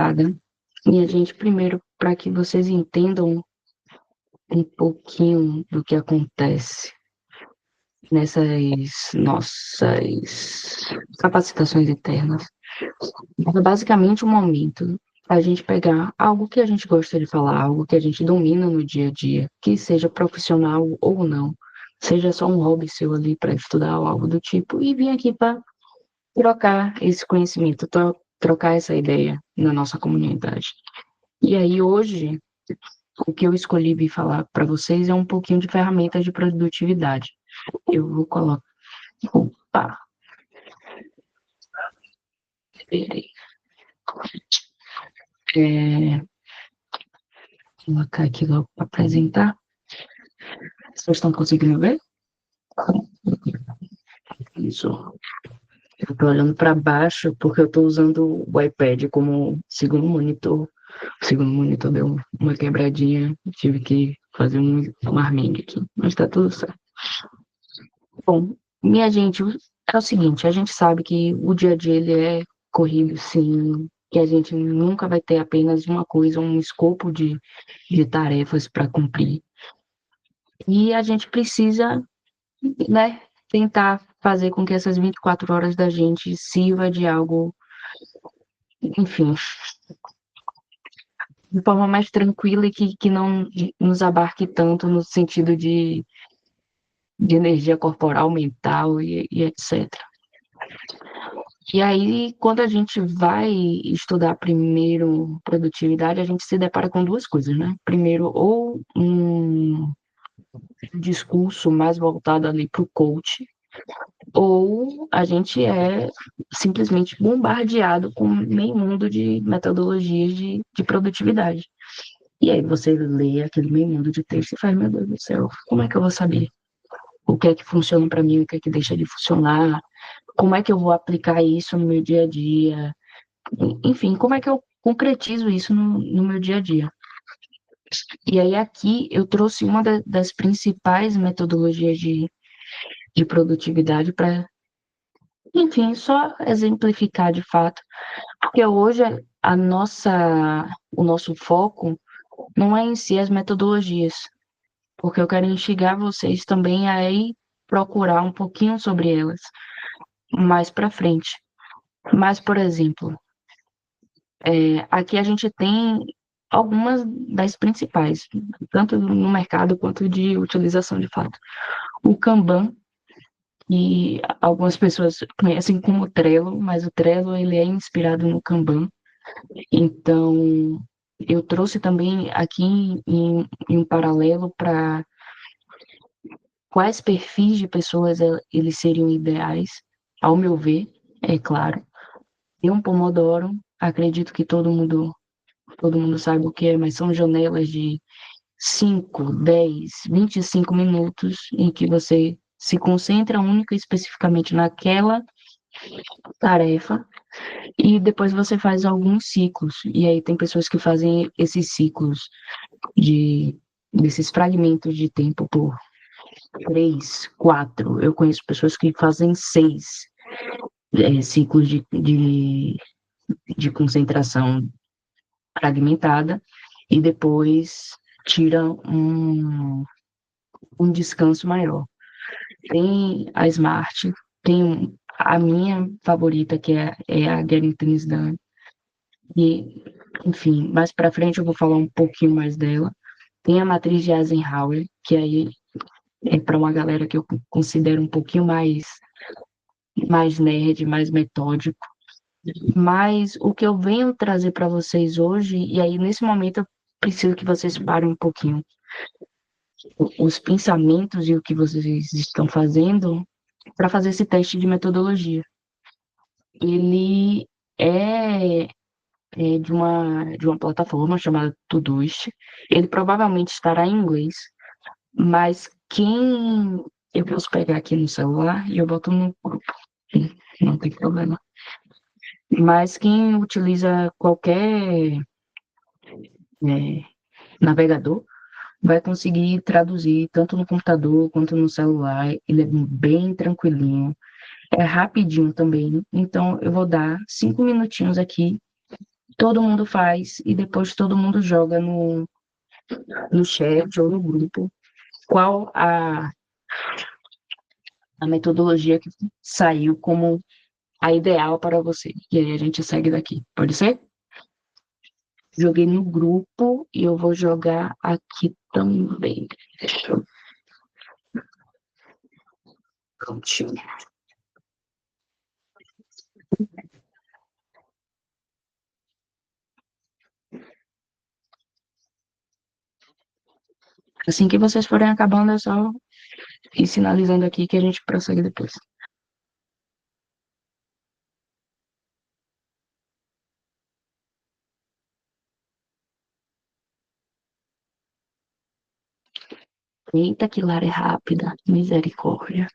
preparada. E a gente, primeiro, para que vocês entendam um pouquinho do que acontece nessas nossas capacitações internas. É basicamente um momento para a gente pegar algo que a gente gosta de falar, algo que a gente domina no dia a dia, que seja profissional ou não, seja só um hobby seu ali para estudar ou algo do tipo, e vir aqui para trocar esse conhecimento, trocar essa ideia na nossa comunidade. E aí, hoje, o que eu escolhi vir falar para vocês é um pouquinho de ferramentas de produtividade. Eu vou colocar. Opa! Peraí. Colocar aqui logo para apresentar. Vocês estão conseguindo ver? Isso. Eu estou olhando para baixo porque eu estou usando o iPad como segundo monitor. O segundo monitor deu uma quebradinha, tive que fazer um arminho aqui, mas está tudo certo. Bom, minha gente, é o seguinte, a gente sabe que o dia a dia ele é corrido, sim, que a gente nunca vai ter apenas uma coisa, um escopo de tarefas para cumprir. E a gente precisa, né, tentar fazer com que essas 24 horas da gente sirva de algo, enfim, de forma mais tranquila e que não nos abarque tanto no sentido de energia corporal, mental e etc. E aí, quando a gente vai estudar primeiro produtividade, a gente se depara com duas coisas, né? Primeiro, ou um discurso mais voltado ali para o coach, ou a gente é simplesmente bombardeado com meio mundo de metodologias de produtividade. E aí você lê aquele meio mundo de texto e faz, meu Deus do céu, como é que eu vou saber o que é que funciona para mim, o que é que deixa de funcionar, como é que eu vou aplicar isso no meu dia a dia, enfim, como é que eu concretizo isso no meu dia a dia. E aí aqui eu trouxe uma das principais metodologias de produtividade para, enfim, só exemplificar de fato, porque hoje o nosso foco não é em si as metodologias, porque eu quero instigar vocês também a ir procurar um pouquinho sobre elas mais para frente. Mas, por exemplo, aqui a gente tem algumas das principais, tanto no mercado quanto de utilização de fato. O Kanban, que algumas pessoas conhecem como Trello, mas o Trello ele é inspirado no Kanban. Então, eu trouxe também aqui em um paralelo para quais perfis de pessoas eles seriam ideais, ao meu ver, é claro. Tem um Pomodoro, acredito que todo mundo sabe o que é, mas são janelas de 5, 10, 25 minutos em que você se concentra única e especificamente naquela tarefa e depois você faz alguns ciclos. E aí tem pessoas que fazem esses ciclos desses fragmentos de tempo por 3, 4. Eu conheço pessoas que fazem 6 ciclos de concentração fragmentada e depois tira um descanso maior. Tem a Smart, tem a minha favorita, que é a Getting Things Done. E, enfim, mais para frente eu vou falar um pouquinho mais dela. Tem a matriz de Eisenhower, que aí é para uma galera que eu considero um pouquinho mais nerd, mais metódico. Mas o que eu venho trazer para vocês hoje, e aí nesse momento eu preciso que vocês parem um pouquinho. Os pensamentos e o que vocês estão fazendo para fazer esse teste de metodologia. Ele é, de uma plataforma chamada Todoist. Ele provavelmente estará em inglês, mas quem eu posso pegar aqui no celular e eu boto no grupo, não tem problema. Mas quem utiliza qualquer navegador vai conseguir traduzir tanto no computador quanto no celular. Ele é bem tranquilinho, é rapidinho também. Então eu vou dar 5 minutinhos aqui todo mundo faz e depois todo mundo joga no chat ou no grupo qual a metodologia que saiu como a ideal para você. E aí a gente segue daqui. Pode ser? Joguei no grupo e eu vou jogar aqui também. Deixa eu continuar. Assim que vocês forem acabando, é só ir sinalizando aqui que a gente prossegue depois. Eita, que Lara é rápida. Misericórdia.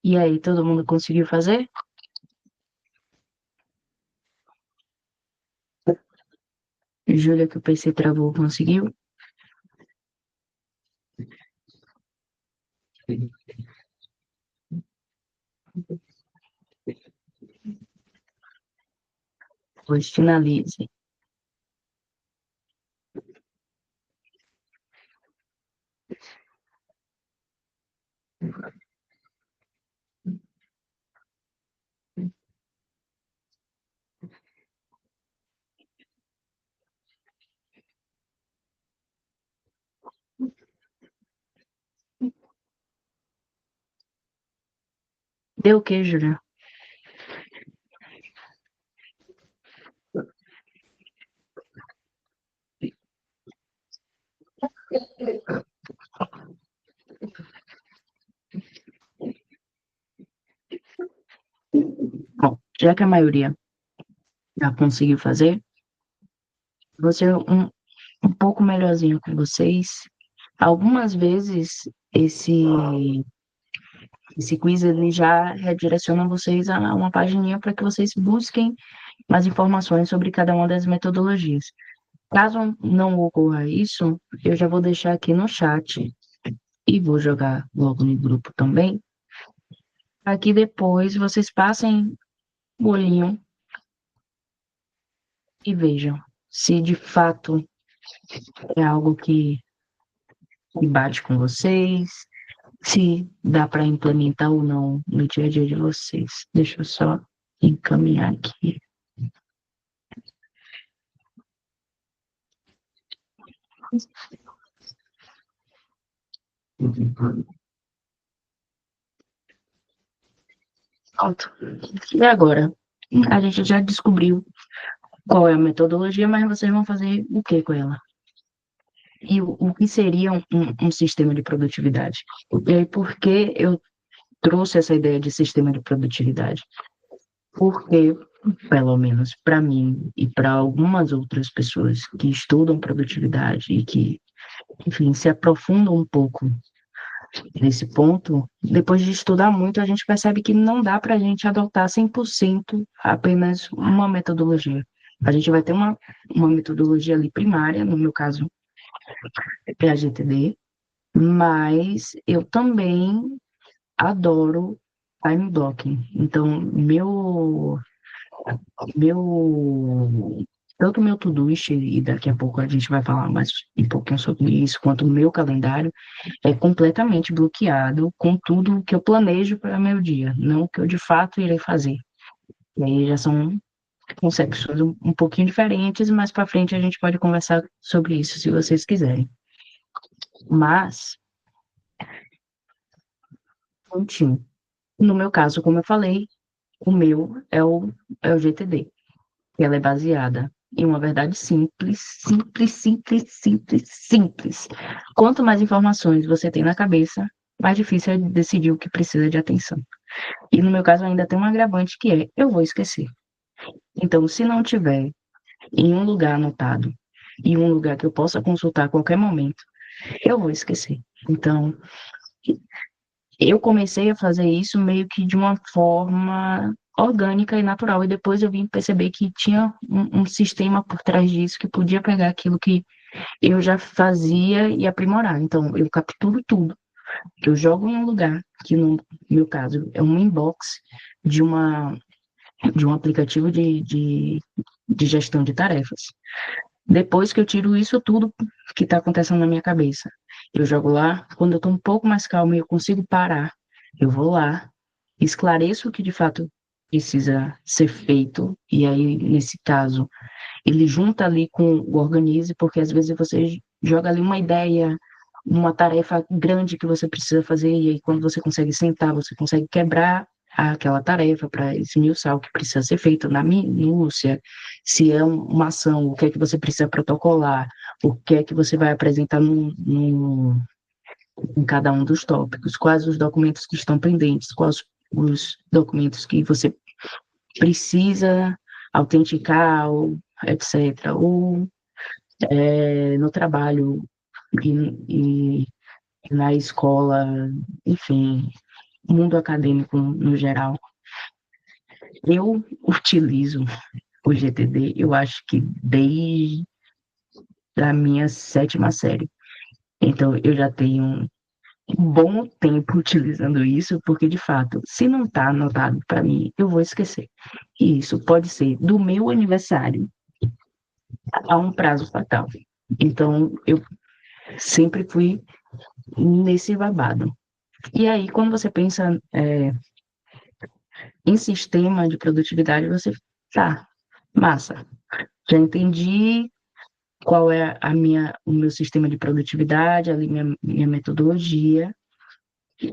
E aí, todo mundo conseguiu fazer? Júlia, que o PC travou, conseguiu? Pois finalize. Deu o quê, Júlia? já que a maioria já conseguiu fazer, vou ser um pouco melhorzinho com vocês. Algumas vezes esse quiz ele já redireciona vocês a uma pagininha para que vocês busquem mais informações sobre cada uma das metodologias. Caso não ocorra isso, eu já vou deixar aqui no chat e vou jogar logo no grupo também. Aqui depois vocês passem o olhinho e vejam se de fato é algo que bate com vocês, se dá para implementar ou não no dia a dia de vocês. Deixa eu só encaminhar aqui. Pronto. E agora? A gente já descobriu qual é a metodologia, mas vocês vão fazer o que com ela? E o que seria um sistema de produtividade? E aí, por que eu trouxe essa ideia de sistema de produtividade? Porque, pelo menos para mim e para algumas outras pessoas que estudam produtividade e que, enfim, se aprofundam um pouco nesse ponto, depois de estudar muito, a gente percebe que não dá para a gente adotar 100% apenas uma metodologia. A gente vai ter uma metodologia ali primária, no meu caso é a GTD, mas eu também adoro time blocking. Então, meu, tanto meu Todoist, e daqui a pouco a gente vai falar mais um pouquinho sobre isso, quanto o meu calendário, é completamente bloqueado com tudo que eu planejo para meu dia, não o que eu de fato irei fazer. E aí já são concepções um pouquinho diferentes, mas para frente a gente pode conversar sobre isso, se vocês quiserem. Mas, continue. No meu caso, como eu falei, o meu é o GTD. Ela é baseada em uma verdade simples, simples, simples, simples, simples. Quanto mais informações você tem na cabeça, mais difícil é decidir o que precisa de atenção. E no meu caso ainda tem um agravante que é, eu vou esquecer. Então, se não tiver em um lugar anotado, em um lugar que eu possa consultar a qualquer momento, eu vou esquecer. Então, eu comecei a fazer isso meio que de uma forma orgânica e natural, e depois eu vim perceber que tinha um sistema por trás disso que podia pegar aquilo que eu já fazia e aprimorar. Então, eu capturo tudo, eu jogo em um lugar, que no meu caso é um inbox de, uma, de um aplicativo de gestão de tarefas. Depois que eu tiro isso tudo que está acontecendo na minha cabeça, eu jogo lá. Quando eu estou um pouco mais calma e eu consigo parar, eu vou lá, esclareço o que de fato precisa ser feito, e aí, nesse caso, ele junta ali com o organize, porque às vezes você joga ali uma ideia, uma tarefa grande que você precisa fazer, e aí quando você consegue sentar, você consegue quebrar aquela tarefa para esmiuçar o que precisa ser feito na minúcia, se é uma ação, o que é que você precisa protocolar, o que é que você vai apresentar em cada um dos tópicos, quais os documentos que estão pendentes, quais os documentos que você precisa autenticar, ou etc. Ou no trabalho e, e na escola, enfim, mundo acadêmico no geral. Eu utilizo o GTD, eu acho que desde a minha sétima série. Então, eu já tenho um bom tempo utilizando isso, porque, de fato, se não está anotado para mim, eu vou esquecer. E isso pode ser do meu aniversário a um prazo fatal. Então, eu sempre fui nesse babado. E aí, quando você pensa em sistema de produtividade, você, tá, massa, já entendi qual é o meu sistema de produtividade, ali minha metodologia,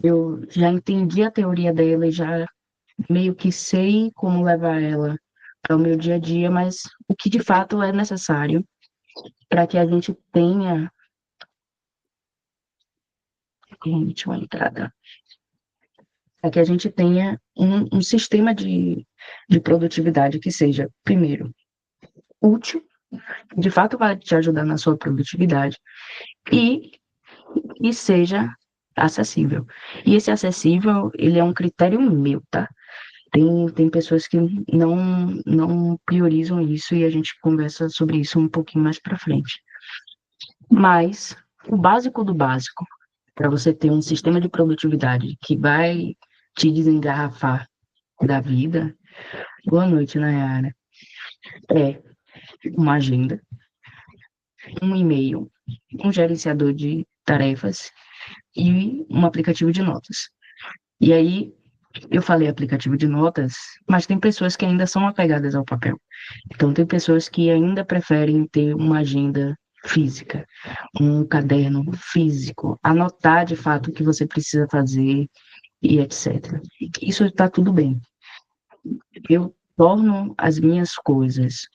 eu já entendi a teoria dela e já meio que sei como levar ela para o meu dia a dia, mas o que de fato é necessário para que a gente tenha uma entrada. é que a gente tenha um sistema de produtividade que seja, primeiro, útil, de fato vai te ajudar na sua produtividade, e, e seja acessível. E esse acessível, ele é um critério meu, tá? Tem pessoas que não priorizam isso e a gente conversa sobre isso um pouquinho mais para frente. Mas o básico do básico, para você ter um sistema de produtividade que vai te desengarrafar da vida, boa noite, Nayara, é uma agenda, um e-mail, um gerenciador de tarefas e um aplicativo de notas. E aí, eu falei aplicativo de notas, mas tem pessoas que ainda são apegadas ao papel. Então, tem pessoas que ainda preferem ter uma agenda física, um caderno físico, anotar de fato o que você precisa fazer e etc. Isso está tudo bem. Eu torno as minhas coisas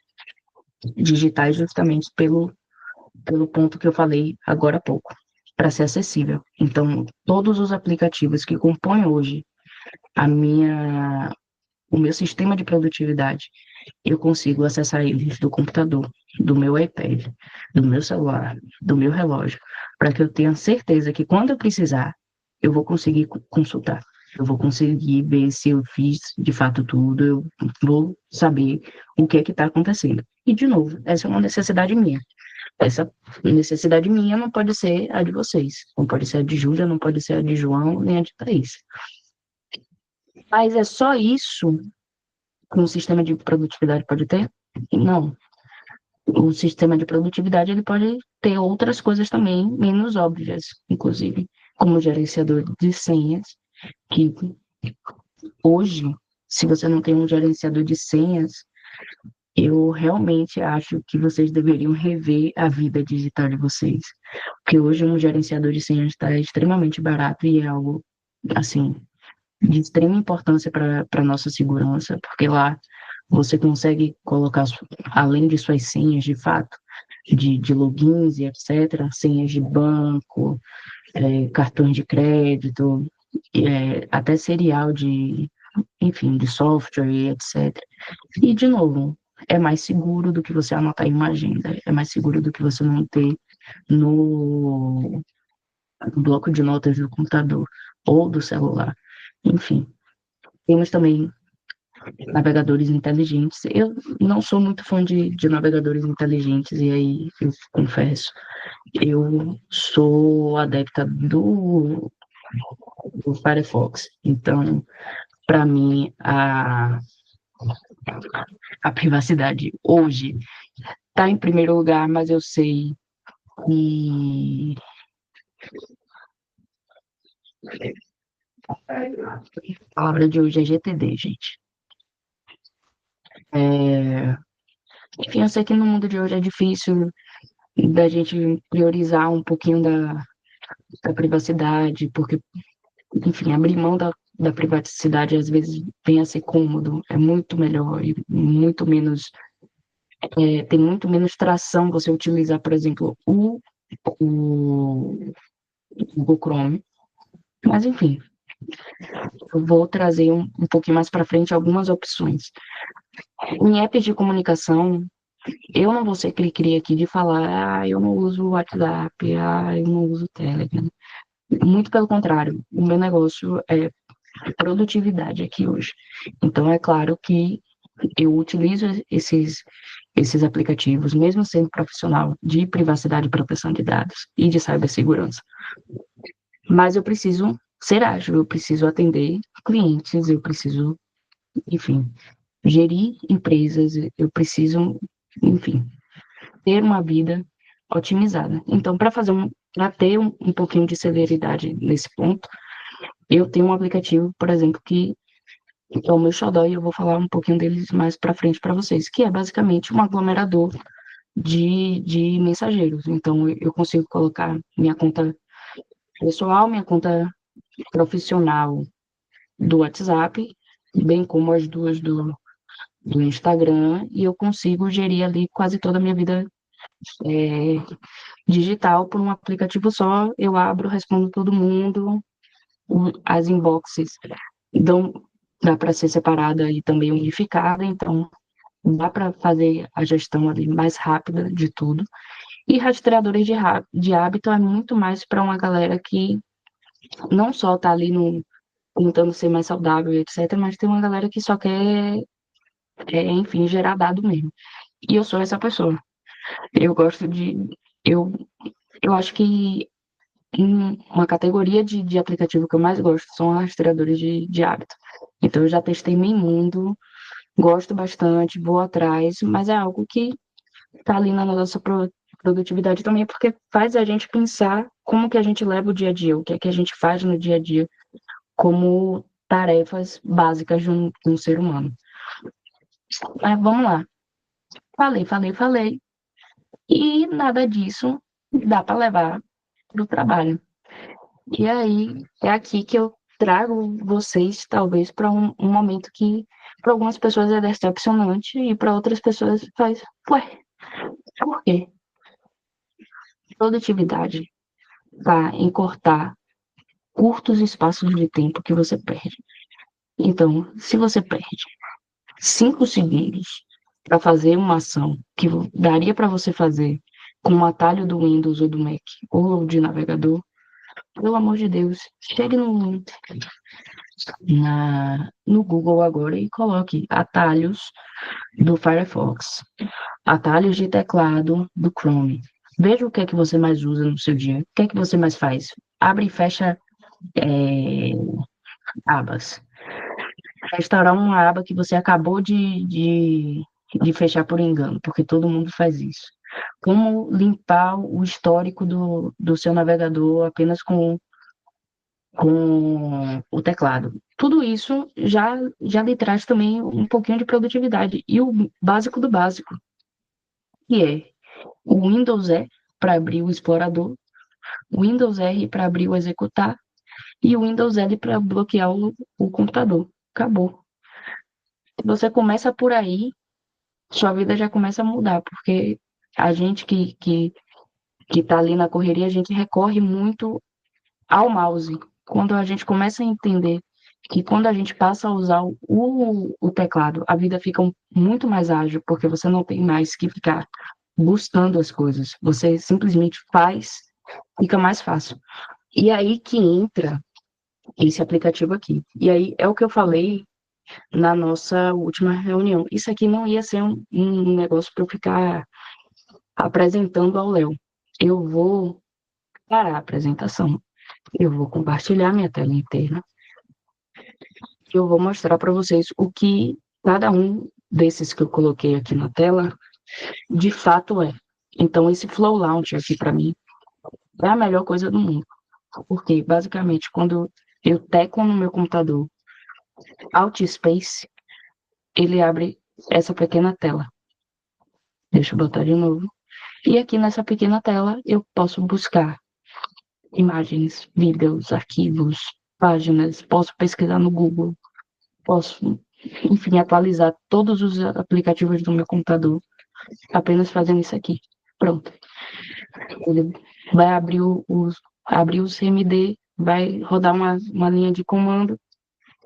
digitais justamente pelo ponto que eu falei agora há pouco, para ser acessível. Então, todos os aplicativos que compõem hoje a minha, o meu sistema de produtividade, eu consigo acessar eles do computador, do meu iPad, do meu celular, do meu relógio, para que eu tenha certeza que quando eu precisar, eu vou conseguir consultar. Eu vou conseguir ver se eu fiz de fato tudo, eu vou saber o que é que está acontecendo. E, de novo, essa é uma necessidade minha. Essa necessidade minha não pode ser a de vocês. Não pode ser a de Júlia, não pode ser a de João, nem a de Thaís. Mas é só isso que um sistema de produtividade pode ter? Não. O sistema de produtividade ele pode ter outras coisas também, menos óbvias, inclusive, como o gerenciador de senhas, que hoje, se você não tem um gerenciador de senhas, eu realmente acho que vocês deveriam rever a vida digital de vocês. Porque hoje um gerenciador de senhas está extremamente barato e é algo, assim, de extrema importância para a nossa segurança, porque lá você consegue colocar, além de suas senhas de fato, de logins e etc., senhas de banco, cartões de crédito, até serial de, enfim, de software e etc. E, de novo, é mais seguro do que você anotar em uma agenda, é mais seguro do que você não ter no bloco de notas do computador ou do celular. Enfim, temos também navegadores inteligentes. Eu não sou muito fã de navegadores inteligentes, e aí eu confesso, eu sou adepta do Firefox. Então, para mim, a privacidade hoje está em primeiro lugar, mas eu sei que a palavra de hoje é GTD, gente. É, enfim, eu sei que no mundo de hoje é difícil da gente priorizar um pouquinho da privacidade, porque, enfim, abrir mão da privacidade às vezes vem a ser cômodo, é muito melhor e muito menos, tem muito menos tração você utilizar, por exemplo, o Google Chrome. Mas, enfim, eu vou trazer um pouquinho mais para frente algumas opções. Em apps de comunicação, eu não vou ser cri-cri aqui de falar, eu não uso o WhatsApp, eu não uso o Telegram. Muito pelo contrário, o meu negócio é produtividade aqui hoje. Então, é claro que eu utilizo esses aplicativos, mesmo sendo profissional de privacidade e proteção de dados e de cibersegurança. Mas eu preciso ser ágil, eu preciso atender clientes, eu preciso, enfim, gerir empresas, eu preciso, enfim, ter uma vida otimizada. Então, para ter um pouquinho de celeridade nesse ponto, eu tenho um aplicativo, por exemplo, que é o meu xodó, e eu vou falar um pouquinho deles mais para frente para vocês, que é basicamente um aglomerador de mensageiros. Então, eu consigo colocar minha conta pessoal, minha conta profissional do WhatsApp, bem como as duas do Instagram, e eu consigo gerir ali quase toda a minha vida é, digital por um aplicativo só. Eu abro, respondo todo mundo, as inboxes. Então, dá para ser separada e também unificada, então dá para fazer a gestão ali mais rápida de tudo. E rastreadores de hábito é muito mais para uma galera que não só está ali no, tentando ser mais saudável, etc., mas tem uma galera que só quer, enfim, gerar dado mesmo. E eu sou essa pessoa. Eu gosto de. Eu, eu acho que uma categoria de aplicativo que eu mais gosto são rastreadores de hábito. Então, eu já testei meio mundo, gosto bastante, vou atrás, mas é algo que está ali na nossa produtividade também, porque faz a gente pensar como que a gente leva o dia a dia, o que é que a gente faz no dia a dia, como tarefas básicas de um ser humano. Mas vamos lá. Falei, falei, falei. E nada disso dá para levar para o trabalho. E aí é aqui que eu trago vocês, talvez, para um momento que para algumas pessoas é decepcionante e para outras pessoas faz, ué, por quê? Produtividade está em cortar curtos espaços de tempo que você perde. Então, se você perde 5 segundos para fazer uma ação que daria para você fazer com um atalho do Windows ou do Mac ou de navegador, pelo amor de Deus, chegue no Google agora e coloque atalhos do Firefox, atalhos de teclado do Chrome. Veja o que é que você mais usa no seu dia, o que é que você mais faz. Abre e fecha é, abas. Restaurar uma aba que você acabou de fechar por engano, porque todo mundo faz isso. Como limpar o histórico do seu navegador apenas com o teclado. Tudo isso já lhe traz também um pouquinho de produtividade. E o básico do básico, que é o Windows E para abrir o explorador, o Windows R para abrir o executar e o Windows L para bloquear o computador. Acabou. Se você começa por aí, sua vida já começa a mudar, porque a gente que está ali na correria, a gente recorre muito ao mouse. Quando a gente começa a entender que quando a gente passa a usar o teclado, a vida fica muito mais ágil, porque você não tem mais que ficar buscando as coisas. Você simplesmente faz, fica mais fácil. E aí que entra esse aplicativo aqui. E aí é o que eu falei na nossa última reunião. Isso aqui não ia ser um negócio para eu ficar apresentando ao Léo. Eu vou parar a apresentação. Eu vou compartilhar minha tela inteira. Eu vou mostrar para vocês o que cada um desses que eu coloquei aqui na tela de fato é. Então, esse Flow Launcher aqui, para mim, é a melhor coisa do mundo. Porque, basicamente, quando eu teclo no meu computador Alt Space, ele abre essa pequena tela. Deixa eu botar de novo. E aqui nessa pequena tela, eu posso buscar imagens, vídeos, arquivos, páginas, posso pesquisar no Google, posso, enfim, atualizar todos os aplicativos do meu computador apenas fazendo isso aqui. Pronto. Ele vai abrir o CMD, vai rodar uma linha de comando,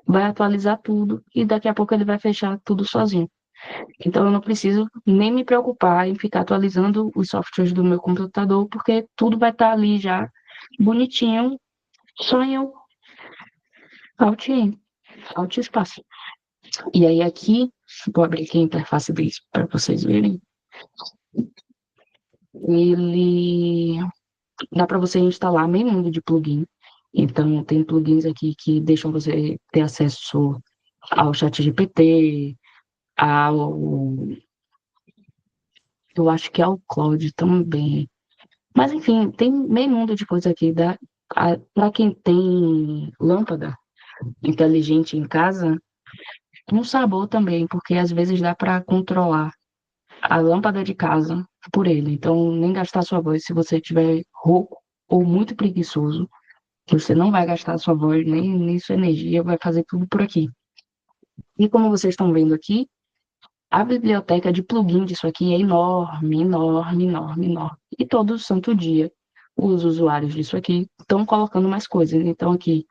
vai atualizar tudo e daqui a pouco ele vai fechar tudo sozinho. Então eu não preciso nem me preocupar em ficar atualizando os softwares do meu computador, porque tudo vai estar ali já bonitinho, só em eu alt espaço. E aí aqui, vou abrir aqui a interface deles para vocês verem. Ele dá para você instalar meio mundo de plugin. Então tem plugins aqui que deixam você ter acesso ao ChatGPT, ao eu acho que ao Cloud também. Mas enfim, tem meio mundo de coisa aqui. Para quem tem lâmpada inteligente em casa, um sabor também, porque às vezes dá para controlar a lâmpada de casa por ele. Então, nem gastar sua voz se você estiver rouco ou muito preguiçoso. Você não vai gastar sua voz nem sua energia, vai fazer tudo por aqui. E como vocês estão vendo aqui, a biblioteca de plugin disso aqui é enorme, enorme, enorme, enorme. E todo santo dia os usuários disso aqui estão colocando mais coisas. Então aqui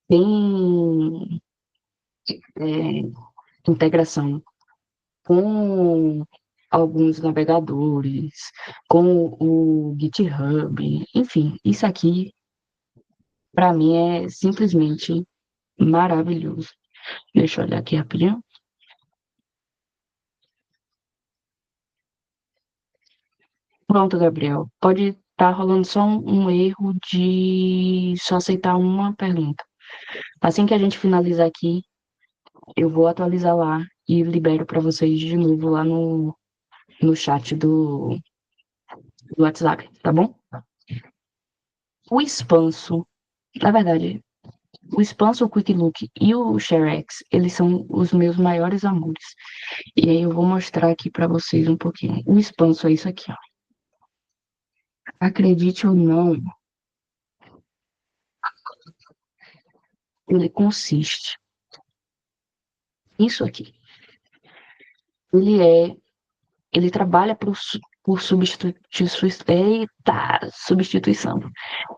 tem integração com alguns navegadores, com o GitHub, enfim, isso aqui, para mim, é simplesmente maravilhoso. Deixa eu olhar aqui rapidinho. Pronto, Gabriel. Pode estar rolando só um erro de só aceitar uma pergunta. Assim que a gente finalizar aqui, eu vou atualizar lá e libero para vocês de novo lá no chat do WhatsApp, tá bom? O Expanso, na verdade, o Expanso, o Quick Look e o ShareX, eles são os meus maiores amores. E aí eu vou mostrar aqui para vocês um pouquinho. O Expanso é isso aqui, ó. Acredite ou não, ele consiste nisso aqui. Ele é, ele trabalha por substituição.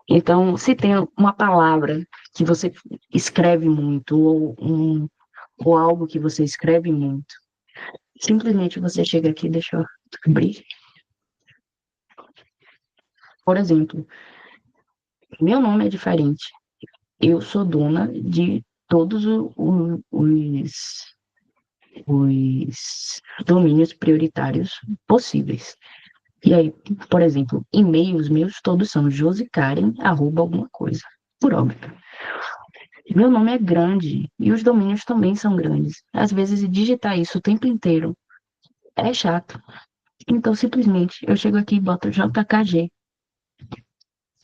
Então, se tem uma palavra que você escreve muito, ou algo que você escreve muito, simplesmente você chega aqui, deixa eu abrir. Por exemplo, meu nome é diferente. Eu sou dona de todos os domínios prioritários possíveis. E aí, por exemplo, e-mails meus todos são josicaren, arroba alguma coisa, por óbvio. Meu nome é grande e os domínios também são grandes. Às vezes, digitar isso o tempo inteiro é chato. Então, simplesmente, eu chego aqui e boto JKG.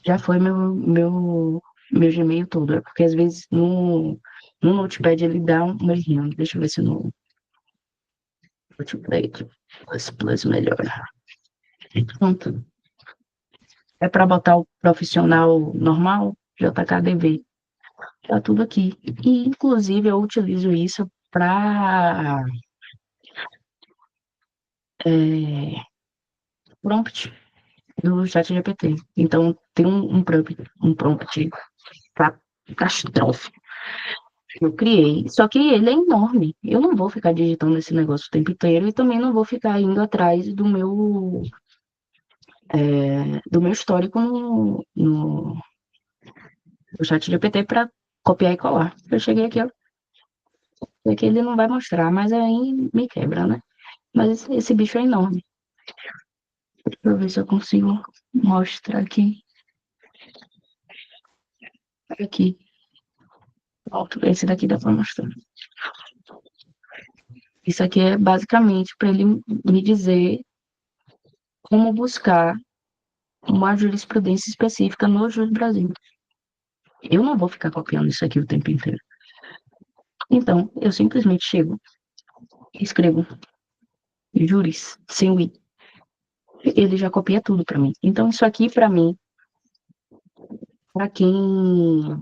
Já foi meu Gmail todo. É porque, às vezes, no Notepad ele dá um errinho. Deixa eu ver se no Notepad plus melhora. Pronto. É para botar o profissional normal, JKDV. Tá tudo aqui. E, inclusive, eu utilizo isso para prompt do ChatGPT. Então, tem um prompt catastrófico que eu criei. Só que ele é enorme. Eu não vou ficar digitando esse negócio o tempo inteiro e também não vou ficar indo atrás do meu histórico no ChatGPT para copiar e colar. Eu cheguei aqui, ó, é que ele não vai mostrar, mas aí me quebra, né? Mas esse bicho é enorme. Deixa eu ver se eu consigo mostrar aqui. Aqui. Pronto, esse daqui dá para mostrar. Isso aqui é basicamente para ele me dizer como buscar uma jurisprudência específica no Jus Brasil. Eu não vou ficar copiando isso aqui o tempo inteiro. Então, eu simplesmente chego e escrevo juris, sem o i. Ele já copia tudo para mim. Então, isso aqui, para mim, para quem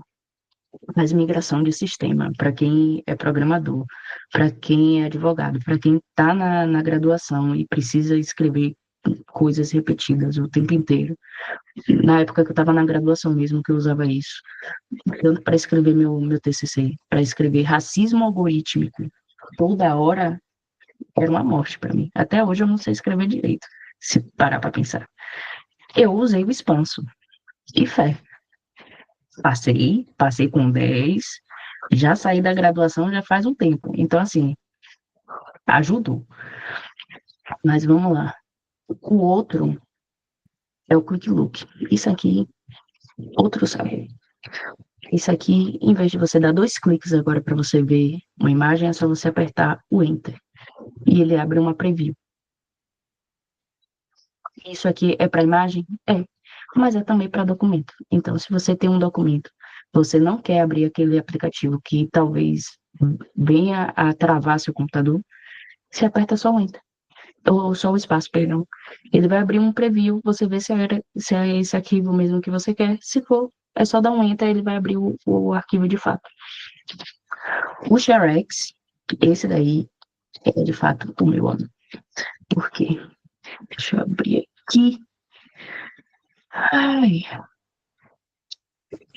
faz migração de sistema, para quem é programador, para quem é advogado, para quem está na graduação e precisa escrever coisas repetidas o tempo inteiro. Na época que eu estava na graduação mesmo, que eu usava isso, tanto para escrever meu TCC, para escrever racismo algorítmico, toda hora era uma morte para mim. Até hoje eu não sei escrever direito, se parar para pensar. Eu usei o expanso e fé. Passei com 10, já saí da graduação já faz um tempo. Então, assim, ajudou. Mas vamos lá. O outro é o Quick Look. Isso aqui, outro sabe. Isso aqui, em vez de você dar 2 cliques agora para você ver uma imagem, é só você apertar o Enter. E ele abre uma preview. Isso aqui é para imagem? É. Mas é também para documento. Então, se você tem um documento, você não quer abrir aquele aplicativo que talvez venha a travar seu computador, você aperta só o Enter. Ou só o espaço, perdão. Ele vai abrir um preview, você vê se é esse arquivo mesmo que você quer. Se for, é só dar um Enter, ele vai abrir o arquivo de fato. O ShareX, esse daí é de fato o meu ano. Por quê? Deixa eu abrir aqui. Ai,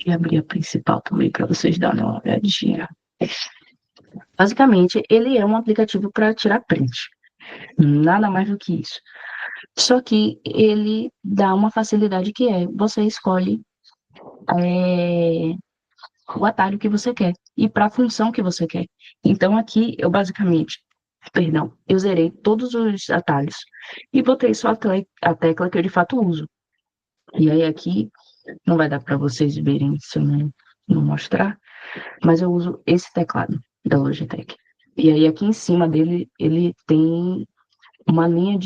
E abrir a principal também para vocês darem uma olhadinha. Basicamente, ele é um aplicativo para tirar print, nada mais do que isso. Só que ele dá uma facilidade que é, você escolhe é, o atalho que você quer e para a função que você quer. Então aqui eu basicamente, perdão, eu zerei todos os atalhos e botei só a tecla que eu de fato uso. E aí aqui não vai dar para vocês verem se eu não mostrar, mas eu uso esse teclado da Logitech. E aí aqui em cima dele ele tem uma linha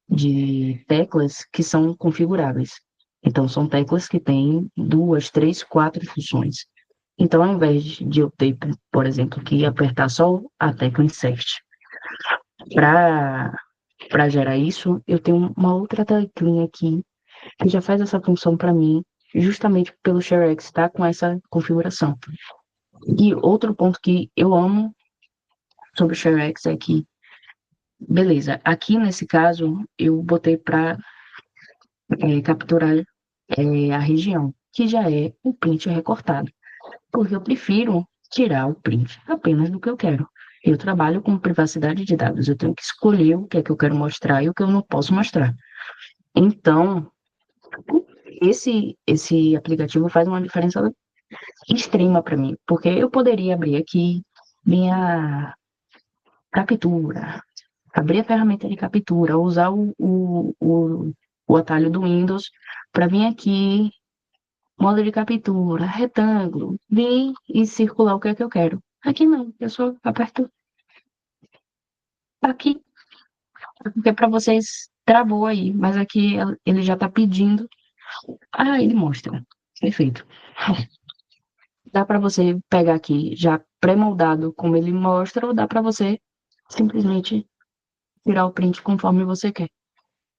de teclas que são configuráveis. Então, são teclas que têm duas, três, quatro funções. Então, ao invés de eu ter, por exemplo, que apertar só a tecla Insert para gerar isso, eu tenho uma outra teclinha aqui que já faz essa função para mim, justamente pelo ShareX estar com essa configuração. E outro ponto que eu amo sobre o ShareX é que, beleza, aqui nesse caso, eu botei para capturar a região, que já é o print recortado, porque eu prefiro tirar o print apenas do que eu quero. Eu trabalho com privacidade de dados, eu tenho que escolher o que é que eu quero mostrar e o que eu não posso mostrar. Então, esse aplicativo faz uma diferença extrema para mim, porque eu poderia abrir aqui minha captura, abrir a ferramenta de captura, usar o atalho do Windows para vir aqui modo de captura, retângulo, vir e circular o que é que eu quero. Aqui não, eu só aperto aqui, porque para vocês travou aí, mas aqui ele já está pedindo. Ah, ele mostra. Perfeito. Dá para você pegar aqui já pré-moldado como ele mostra, ou dá para você simplesmente tirar o print conforme você quer.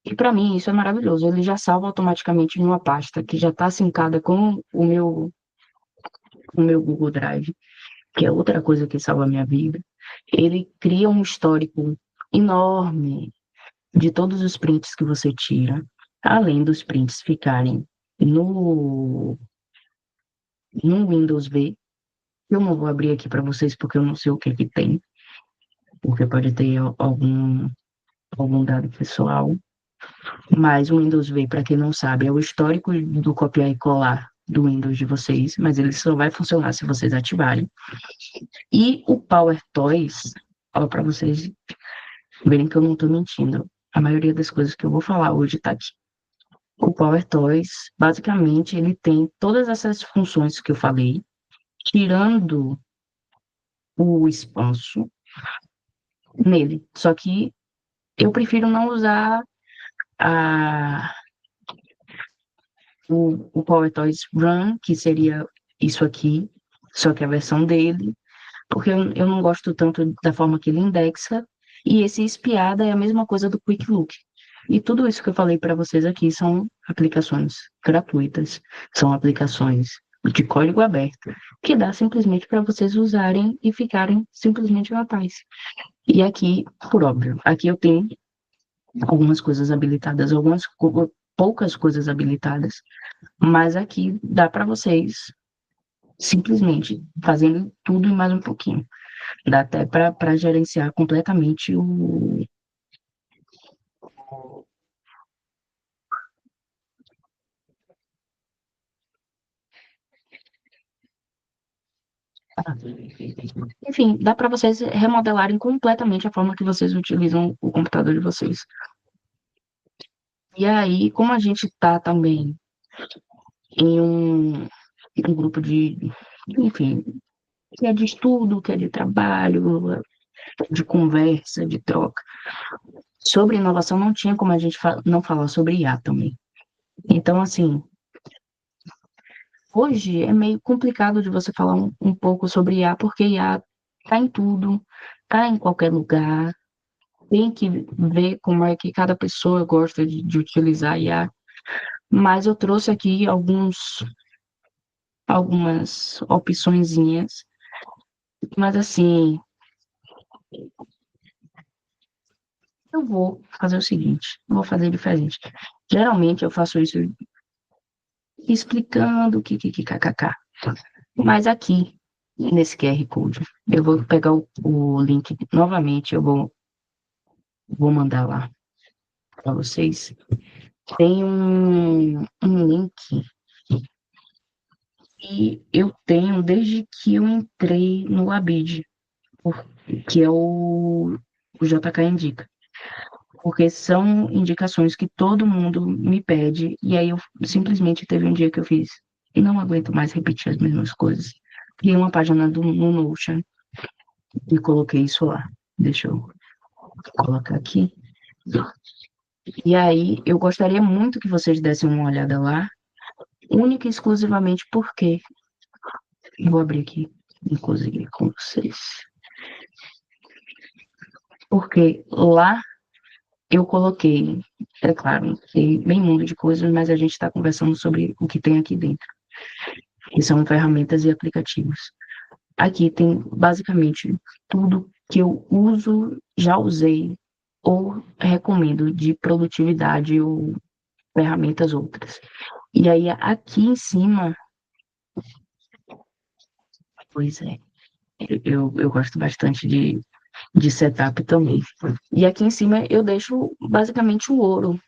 E para mim isso é maravilhoso. Ele já salva automaticamente em uma pasta que já está sincada com o meu Google Drive, que é outra coisa que salva a minha vida. Ele cria um histórico enorme de todos os prints que você tira, além dos prints ficarem no, no Windows V. Eu não vou abrir aqui para vocês porque eu não sei o que que tem, porque pode ter algum dado pessoal. Mas o Windows V, para quem não sabe, é o histórico do copiar e colar do Windows de vocês, mas ele só vai funcionar se vocês ativarem. E o Power Toys, ó, para vocês verem que eu não estou mentindo. A maioria das coisas que eu vou falar hoje está aqui. O Power Toys, basicamente, ele tem todas essas funções que eu falei, tirando o espaço nele. Só que eu prefiro não usar a, o Power Toys Run, que seria isso aqui, só que a versão dele, porque eu não gosto tanto da forma que ele indexa, e esse espiada é a mesma coisa do Quick Look. E tudo isso que eu falei para vocês aqui são aplicações gratuitas, são aplicações de código aberto, que dá simplesmente para vocês usarem e ficarem simplesmente na paz. E aqui, por óbvio, aqui eu tenho algumas coisas habilitadas, poucas coisas habilitadas, mas aqui dá para vocês simplesmente fazendo tudo e mais um pouquinho. Dá até para gerenciar completamente o. Enfim, dá para vocês remodelarem completamente a forma que vocês utilizam o computador de vocês. E aí, como a gente está também em um grupo enfim, que é de estudo, que é de trabalho, de conversa, de troca, sobre inovação não tinha como a gente não falar sobre IA também. Então, assim, hoje é meio complicado de você falar um pouco sobre IA, porque IA está em tudo, está em qualquer lugar, tem que ver como é que cada pessoa gosta de utilizar IA. Mas eu trouxe aqui algumas opçõezinhas, mas assim, eu vou fazer o seguinte, eu vou fazer diferente. Geralmente eu faço isso explicando kkk. Mas aqui, nesse QR Code, eu vou pegar o link novamente, vou mandar lá para vocês. Tem um link que eu tenho desde que eu entrei no Abid, que é o JK Indica. Porque são indicações que todo mundo me pede, e aí eu simplesmente teve um dia que eu fiz, e não aguento mais repetir as mesmas coisas. Criei uma página no Notion e coloquei isso lá. Deixa eu colocar aqui. E aí eu gostaria muito que vocês dessem uma olhada lá, única e exclusivamente porque vou abrir aqui, inclusive, com vocês. Porque lá eu coloquei, é claro, tem bem mundo de coisas, mas a gente está conversando sobre o que tem aqui dentro, que são ferramentas e aplicativos. Aqui tem basicamente tudo que eu uso, já usei ou recomendo de produtividade ou ferramentas outras. E aí aqui em cima, pois é, eu gosto bastante de setup também. E aqui em cima eu deixo basicamente o ouro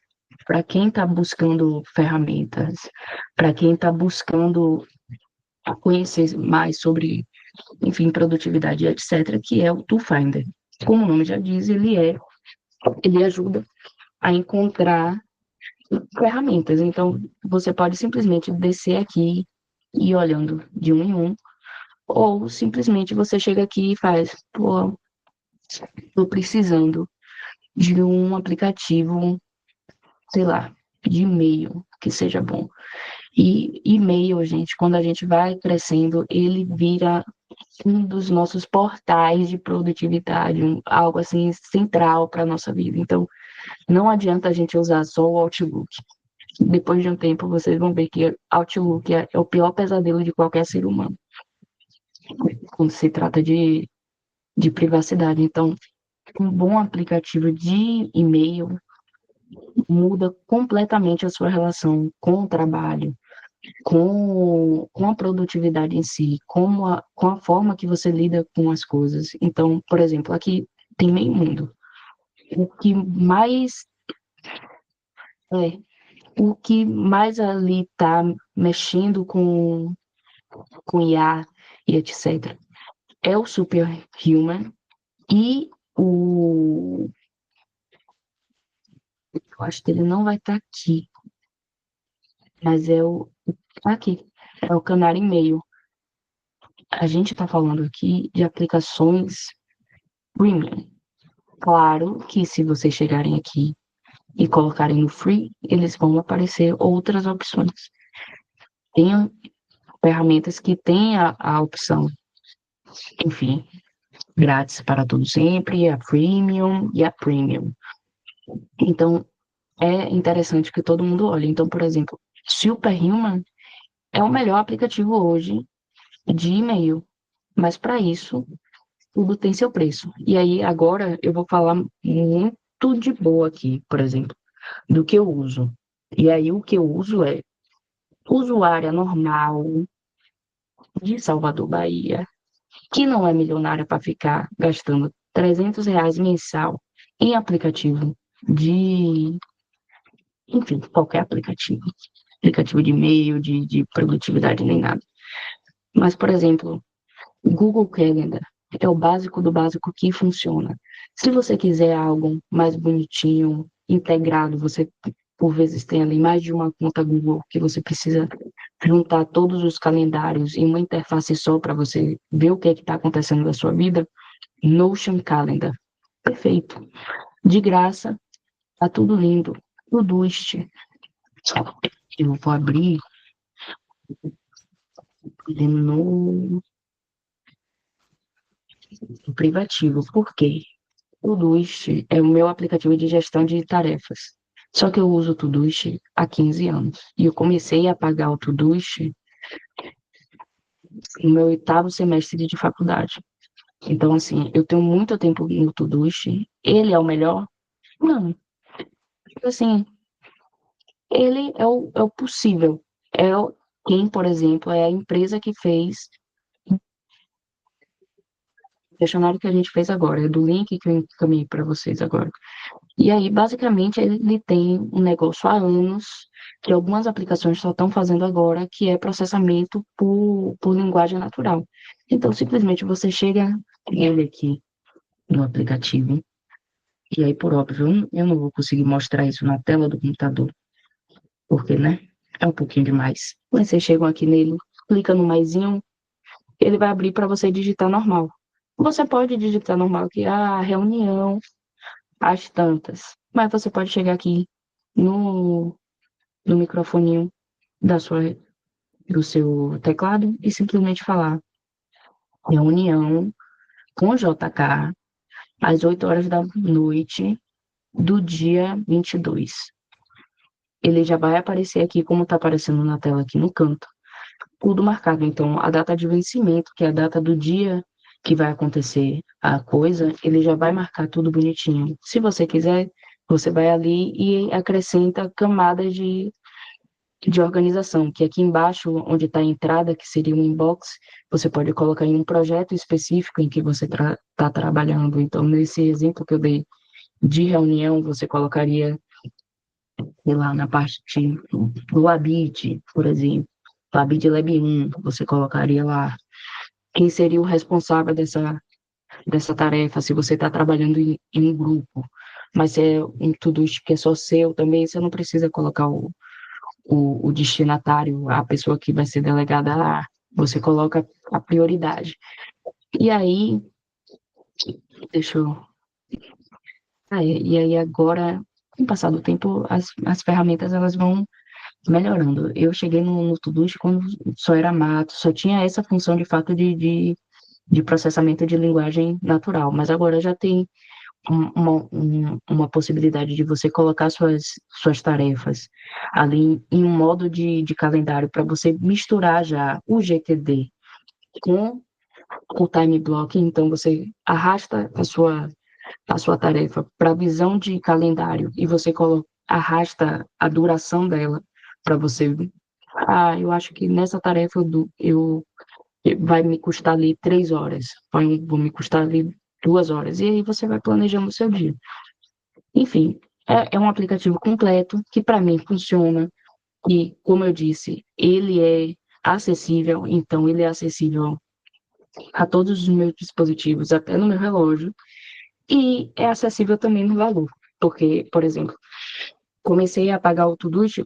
para quem está buscando ferramentas, para quem está buscando conhecer mais sobre, enfim, produtividade, etc., que é o Tool Finder. Como o nome já diz, ele ajuda a encontrar ferramentas. Então, você pode simplesmente descer aqui e ir olhando de um em um, ou simplesmente você chega aqui e faz, pô, estou precisando de um aplicativo, sei lá, de e-mail que seja bom. E e-mail, gente, quando a gente vai crescendo, ele vira um dos nossos portais de produtividade, algo assim central para a nossa vida. Então, não adianta a gente usar só o Outlook. Depois de um tempo, vocês vão ver que Outlook é o pior pesadelo de qualquer ser humano, quando se trata de privacidade. Então, um bom aplicativo de e-mail muda completamente a sua relação com o trabalho, com a produtividade em si, com a forma que você lida com as coisas. Então, por exemplo, aqui tem meio mundo. O que mais é, o que mais ali está mexendo com IA e etc. é o Superhuman e eu acho que ele não vai estar aqui, mas aqui, é o Canary e-mail. A gente está falando aqui de aplicações premium. Claro que se vocês chegarem aqui e colocarem no free, eles vão aparecer outras opções. Tem ferramentas que têm a opção, enfim, grátis para tudo sempre, a freemium e a premium. Então, é interessante que todo mundo olhe. Então, por exemplo, Superhuman é o melhor aplicativo hoje de e-mail, mas para isso, tudo tem seu preço. E aí, agora, eu vou falar muito de boa aqui, por exemplo, do que eu uso. E aí, o que eu uso é usuária normal de Salvador, Bahia, que não é milionária para ficar gastando R$ 300 mensal em aplicativo de, enfim, qualquer aplicativo de e-mail, de produtividade, nem nada. Mas, por exemplo, Google Calendar é o básico do básico que funciona. Se você quiser algo mais bonitinho, integrado, você por vezes tem ali mais de uma conta Google que você precisa juntar todos os calendários em uma interface só para você ver o que é que está acontecendo na sua vida, Notion Calendar. Perfeito. De graça, tá tudo lindo. Todoist. Eu vou abrir no privativo. Por quê? Todoist é o meu aplicativo de gestão de tarefas. Só que eu uso o Todoist há 15 anos. E eu comecei a pagar o Todoist no meu oitavo semestre de faculdade. Então, assim, eu tenho muito tempo no Todoist. Ele é o melhor? Não. Assim, ele é o possível. é quem, por exemplo, é a empresa que fez o questionário que a gente fez agora, é do link que eu encaminhei para vocês agora. E aí, basicamente, ele tem um negócio há anos, que algumas aplicações só estão fazendo agora, que é processamento por linguagem natural. Então, simplesmente você chega ele aqui no aplicativo, e aí, por óbvio, eu não vou conseguir mostrar isso na tela do computador, porque, né, é um pouquinho demais. Mas vocês chegam aqui nele, clica no maisinho, ele vai abrir para você digitar normal. Você pode digitar normal aqui, reunião, às tantas. Mas você pode chegar aqui no, no microfoninho da do seu teclado e simplesmente falar reunião com JK às 8 horas da noite do dia 22. Ele já vai aparecer aqui, como está aparecendo na tela aqui no canto, tudo marcado. Então, a data de vencimento, que é a data do dia que vai acontecer a coisa, ele já vai marcar tudo bonitinho. Se você quiser, você vai ali e acrescenta camadas de organização, que aqui embaixo, onde está a entrada, que seria o inbox, você pode colocar em um projeto específico em que você está trabalhando. Então, nesse exemplo que eu dei de reunião, você colocaria, sei lá, na parte do Labit, por exemplo, Labit Lab 1, você colocaria lá quem seria o responsável dessa tarefa, se você está trabalhando em um grupo. Mas se é um Todoist que é só seu também, você não precisa colocar o destinatário, a pessoa que vai ser delegada lá, você coloca a prioridade. E aí, deixa eu. E aí agora, com o passar do tempo, as ferramentas elas vão melhorando. Eu cheguei no Todoist quando só era mato, só tinha essa função de fato de processamento de linguagem natural, mas agora já tem uma possibilidade de você colocar suas tarefas ali em um modo de calendário para você misturar já o GTD com o time blocking. Então, você arrasta a sua tarefa para a visão de calendário e você arrasta a duração dela para você. Eu acho que nessa tarefa vai me custar ali 3 horas, vou me custar ali 2 horas, e aí você vai planejando o seu dia. Enfim, é um aplicativo completo que para mim funciona e, como eu disse, ele é acessível, então ele é acessível a todos os meus dispositivos, até no meu relógio, e é acessível também no valor, porque, por exemplo, comecei a pagar o Todoist,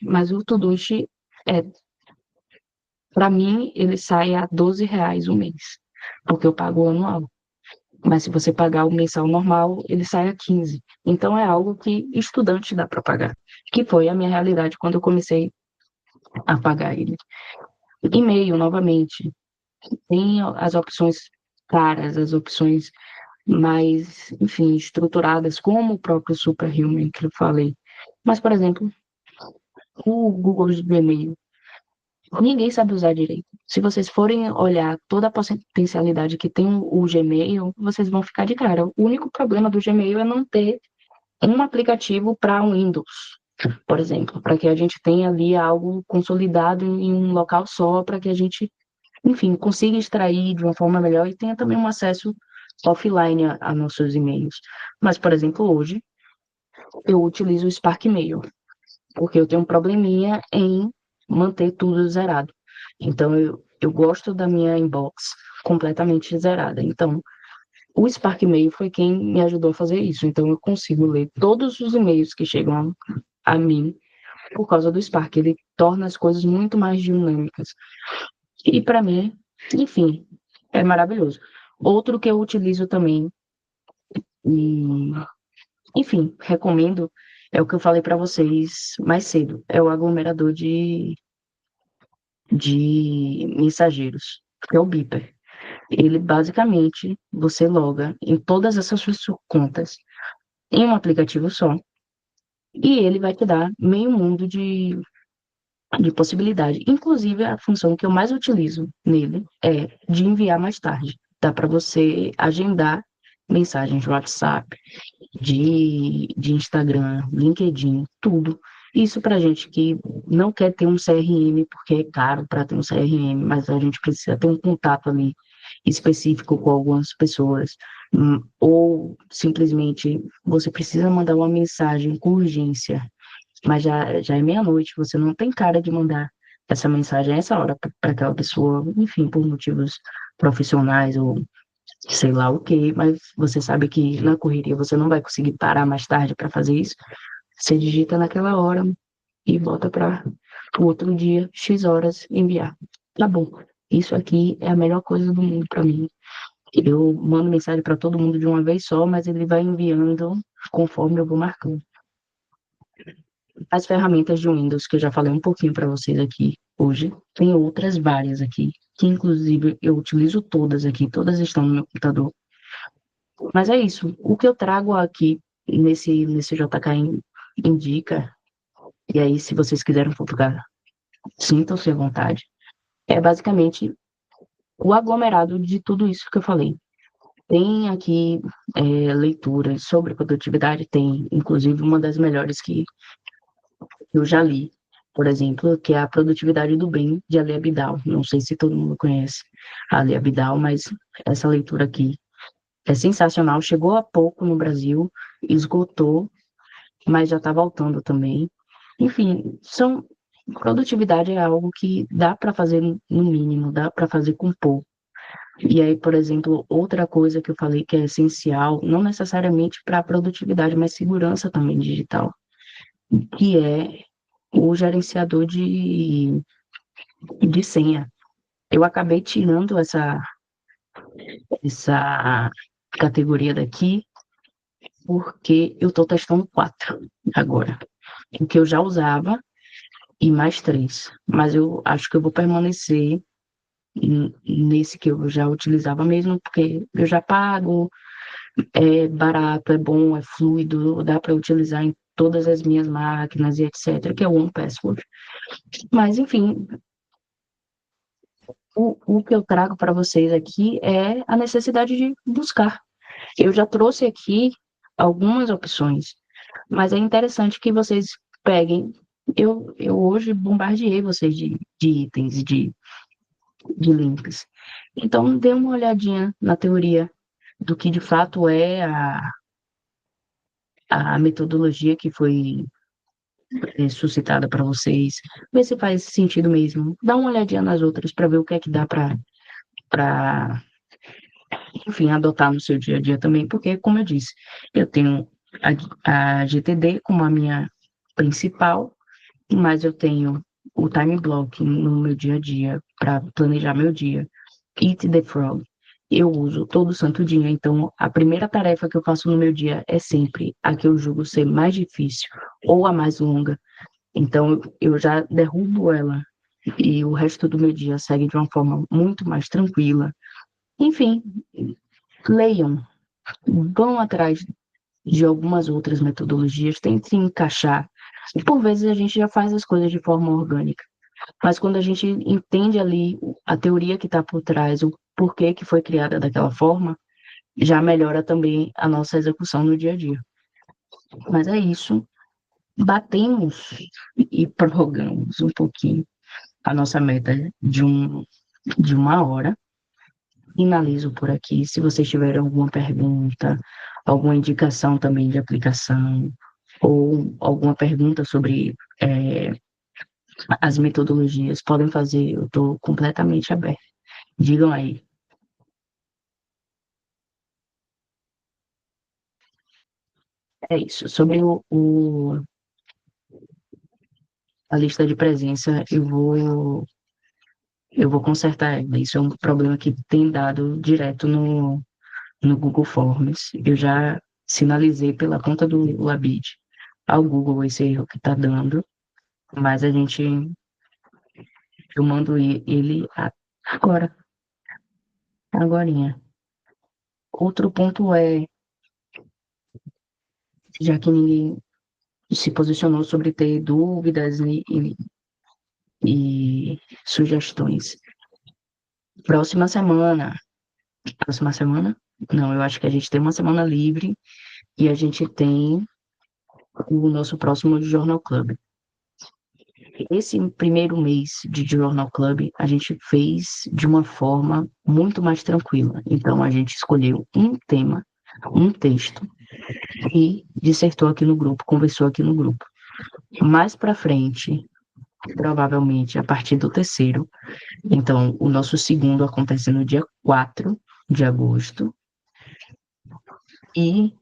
mas o Todoist, é, para mim, ele sai a R$ 12 o mês, porque eu pago o anual. Mas se você pagar o mensal normal, ele sai a 15. Então é algo que estudante dá para pagar, que foi a minha realidade quando eu comecei a pagar ele. E-mail, novamente, tem as opções caras, as opções mais, enfim, estruturadas, como o próprio Superhuman que eu falei. Mas, por exemplo, o Google Gmail, ninguém sabe usar direito. Se vocês forem olhar toda a potencialidade que tem o Gmail, vocês vão ficar de cara. O único problema do Gmail é não ter um aplicativo para Windows, por exemplo, para que a gente tenha ali algo consolidado em um local só, para que a gente, enfim, consiga extrair de uma forma melhor e tenha também um acesso offline a nossos e-mails. Mas, por exemplo, hoje eu utilizo o Spark Mail, porque eu tenho um probleminha em manter tudo zerado. Então, eu gosto da minha inbox completamente zerada. Então, o Spark Mail foi quem me ajudou a fazer isso. Então, eu consigo ler todos os e-mails que chegam a mim por causa do Spark. Ele torna as coisas muito mais dinâmicas. E, para mim, enfim, é maravilhoso. Outro que eu utilizo também, e, enfim, recomendo, é o que eu falei para vocês mais cedo: é o aglomerador de mensageiros, que é o Beeper. Ele, basicamente, você loga em todas essas suas contas em um aplicativo só, e ele vai te dar meio mundo de possibilidade. Inclusive, a função que eu mais utilizo nele é de enviar mais tarde. Dá para você agendar mensagens de WhatsApp, de Instagram, LinkedIn, tudo. Isso para gente que não quer ter um CRM, porque é caro para ter um CRM, mas a gente precisa ter um contato ali específico com algumas pessoas, ou simplesmente você precisa mandar uma mensagem com urgência, mas já é meia-noite, você não tem cara de mandar essa mensagem a essa hora para aquela pessoa, enfim, por motivos profissionais ou sei lá o quê, mas você sabe que na correria você não vai conseguir parar mais tarde para fazer isso. Você digita naquela hora e bota para o outro dia, X horas, enviar. Tá bom. Isso aqui é a melhor coisa do mundo para mim. Eu mando mensagem para todo mundo de uma vez só, mas ele vai enviando conforme eu vou marcando. As ferramentas de Windows, que eu já falei um pouquinho para vocês aqui hoje, tem outras várias aqui, que inclusive eu utilizo todas aqui, todas estão no meu computador. Mas é isso. O que eu trago aqui nesse JK Indica, e aí se vocês quiserem fotografar, sintam-se à vontade, é basicamente o aglomerado de tudo isso que eu falei. Tem aqui leituras sobre produtividade, tem inclusive uma das melhores que eu já li, por exemplo, que é A Produtividade do Bem, de Ali Abidal. Não sei se todo mundo conhece Ali Abidal, mas essa leitura aqui é sensacional. Chegou há pouco no Brasil, esgotou, mas já está voltando também. Enfim, produtividade é algo que dá para fazer no mínimo, dá para fazer com pouco. E aí, por exemplo, outra coisa que eu falei que é essencial, não necessariamente para a produtividade, mas segurança também digital, que é o gerenciador de senha. Eu acabei tirando essa categoria daqui porque eu estou testando quatro agora. O que eu já usava e mais três. Mas eu acho que eu vou permanecer nesse que eu já utilizava mesmo, porque eu já pago, é barato, é bom, é fluido, dá para utilizar em todas as minhas máquinas e etc., que é o OnePassword. Mas, enfim, o que eu trago para vocês aqui é a necessidade de buscar. Eu já trouxe aqui algumas opções, mas é interessante que vocês peguem. Eu hoje bombardeei vocês de itens, de links. Então, dê uma olhadinha na teoria do que de fato é a metodologia que foi suscitada para vocês, ver se faz sentido mesmo. Dá uma olhadinha nas outras para ver o que é que dá para, enfim, adotar no seu dia a dia também, porque, como eu disse, eu tenho a GTD como a minha principal, mas eu tenho o time block no meu dia a dia para planejar meu dia. Eat the Frog. Eu uso todo santo dia, então a primeira tarefa que eu faço no meu dia é sempre a que eu julgo ser mais difícil ou a mais longa. Então eu já derrubo ela e o resto do meu dia segue de uma forma muito mais tranquila. Enfim, leiam, vão atrás de algumas outras metodologias, tentem encaixar. Por vezes a gente já faz as coisas de forma orgânica, mas quando a gente entende ali a teoria que está por trás, o porquê que foi criada daquela forma, já melhora também a nossa execução no dia a dia. Mas é isso. Batemos e prorrogamos um pouquinho a nossa meta de uma hora. Finalizo por aqui. Se vocês tiverem alguma pergunta, alguma indicação também de aplicação, ou alguma pergunta sobre as metodologias, podem fazer. Eu estou completamente aberto. Digam aí. É isso. Sobre a lista de presença, eu vou consertar ela. Isso é um problema que tem dado direto no Google Forms. Eu já sinalizei pela conta do Labid ao Google esse erro que está dando, mas eu mando ele agora, agorinha. Outro ponto é, já que ninguém se posicionou sobre ter dúvidas e sugestões. Próxima semana? Não, eu acho que a gente tem uma semana livre e a gente tem o nosso próximo Journal Club. Esse primeiro mês de Journal Club, a gente fez de uma forma muito mais tranquila. Então, a gente escolheu um tema, um texto, e dissertou aqui no grupo, conversou aqui no grupo. Mais para frente, provavelmente a partir do terceiro, então, o nosso segundo acontece no dia 4 de agosto, e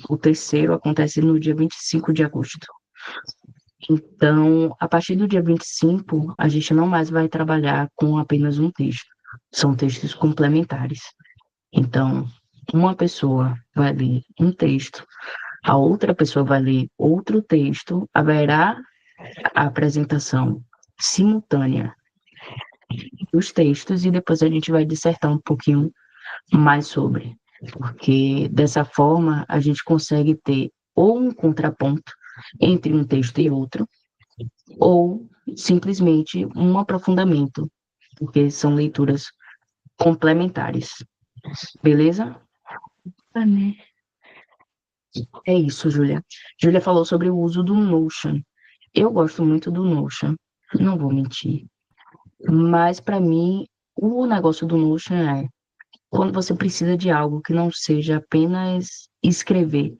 o terceiro acontece no dia 25 de agosto. Então, a partir do dia 25, a gente não mais vai trabalhar com apenas um texto. São textos complementares. Então, uma pessoa vai ler um texto, a outra pessoa vai ler outro texto, haverá a apresentação simultânea dos textos e depois a gente vai dissertar um pouquinho mais sobre. Porque dessa forma a gente consegue ter ou um contraponto entre um texto e outro, ou simplesmente um aprofundamento, porque são leituras complementares. Beleza? É isso, Júlia. Júlia falou sobre o uso do Notion. Eu gosto muito do Notion, não vou mentir. Mas, para mim, o negócio do Notion é quando você precisa de algo que não seja apenas escrever,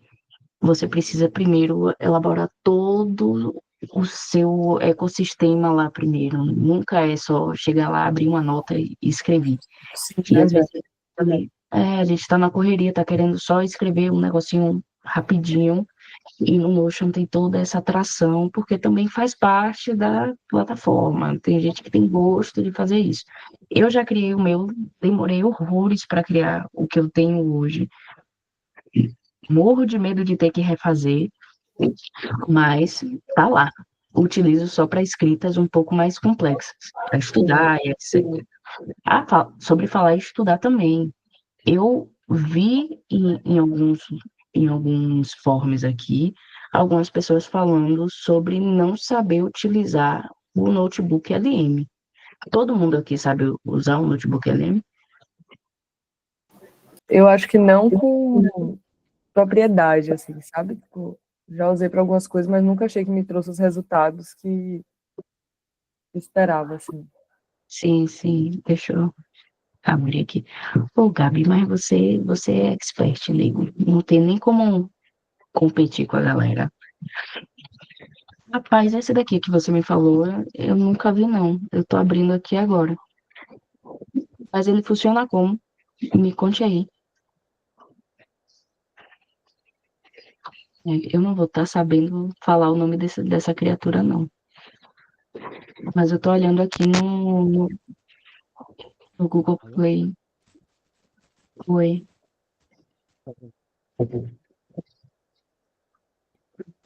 você precisa primeiro elaborar todo o seu ecossistema lá primeiro. Nunca é só chegar lá, abrir uma nota e escrever. Sim, E às vezes verdade. a gente está na correria, está querendo só escrever um negocinho rapidinho, e no Notion tem toda essa atração, porque também faz parte da plataforma. Tem gente que tem gosto de fazer isso. Eu já criei o meu, demorei horrores para criar o que eu tenho hoje. Morro de medo de ter que refazer, mas tá lá. Utilizo só para escritas um pouco mais complexas, para estudar e etc. Sobre falar e estudar também. Eu vi em alguns fóruns aqui, algumas pessoas falando sobre não saber utilizar o notebook LM. Todo mundo aqui sabe usar o notebook LM? Eu acho que não com propriedade, assim, sabe? Tipo, já usei para algumas coisas, mas nunca achei que me trouxe os resultados que esperava, assim. Sim, sim, deixa eu abrir aqui. Ô, Gabi, mas você é expert, né? Não tem nem como competir com a galera. Rapaz, esse daqui que você me falou, eu nunca vi, não. Eu tô abrindo aqui agora. Mas ele funciona como? Me conte aí. Eu não vou estar sabendo falar o nome dessa criatura, não. Mas eu tô olhando aqui no Google Alô? Play. Oi.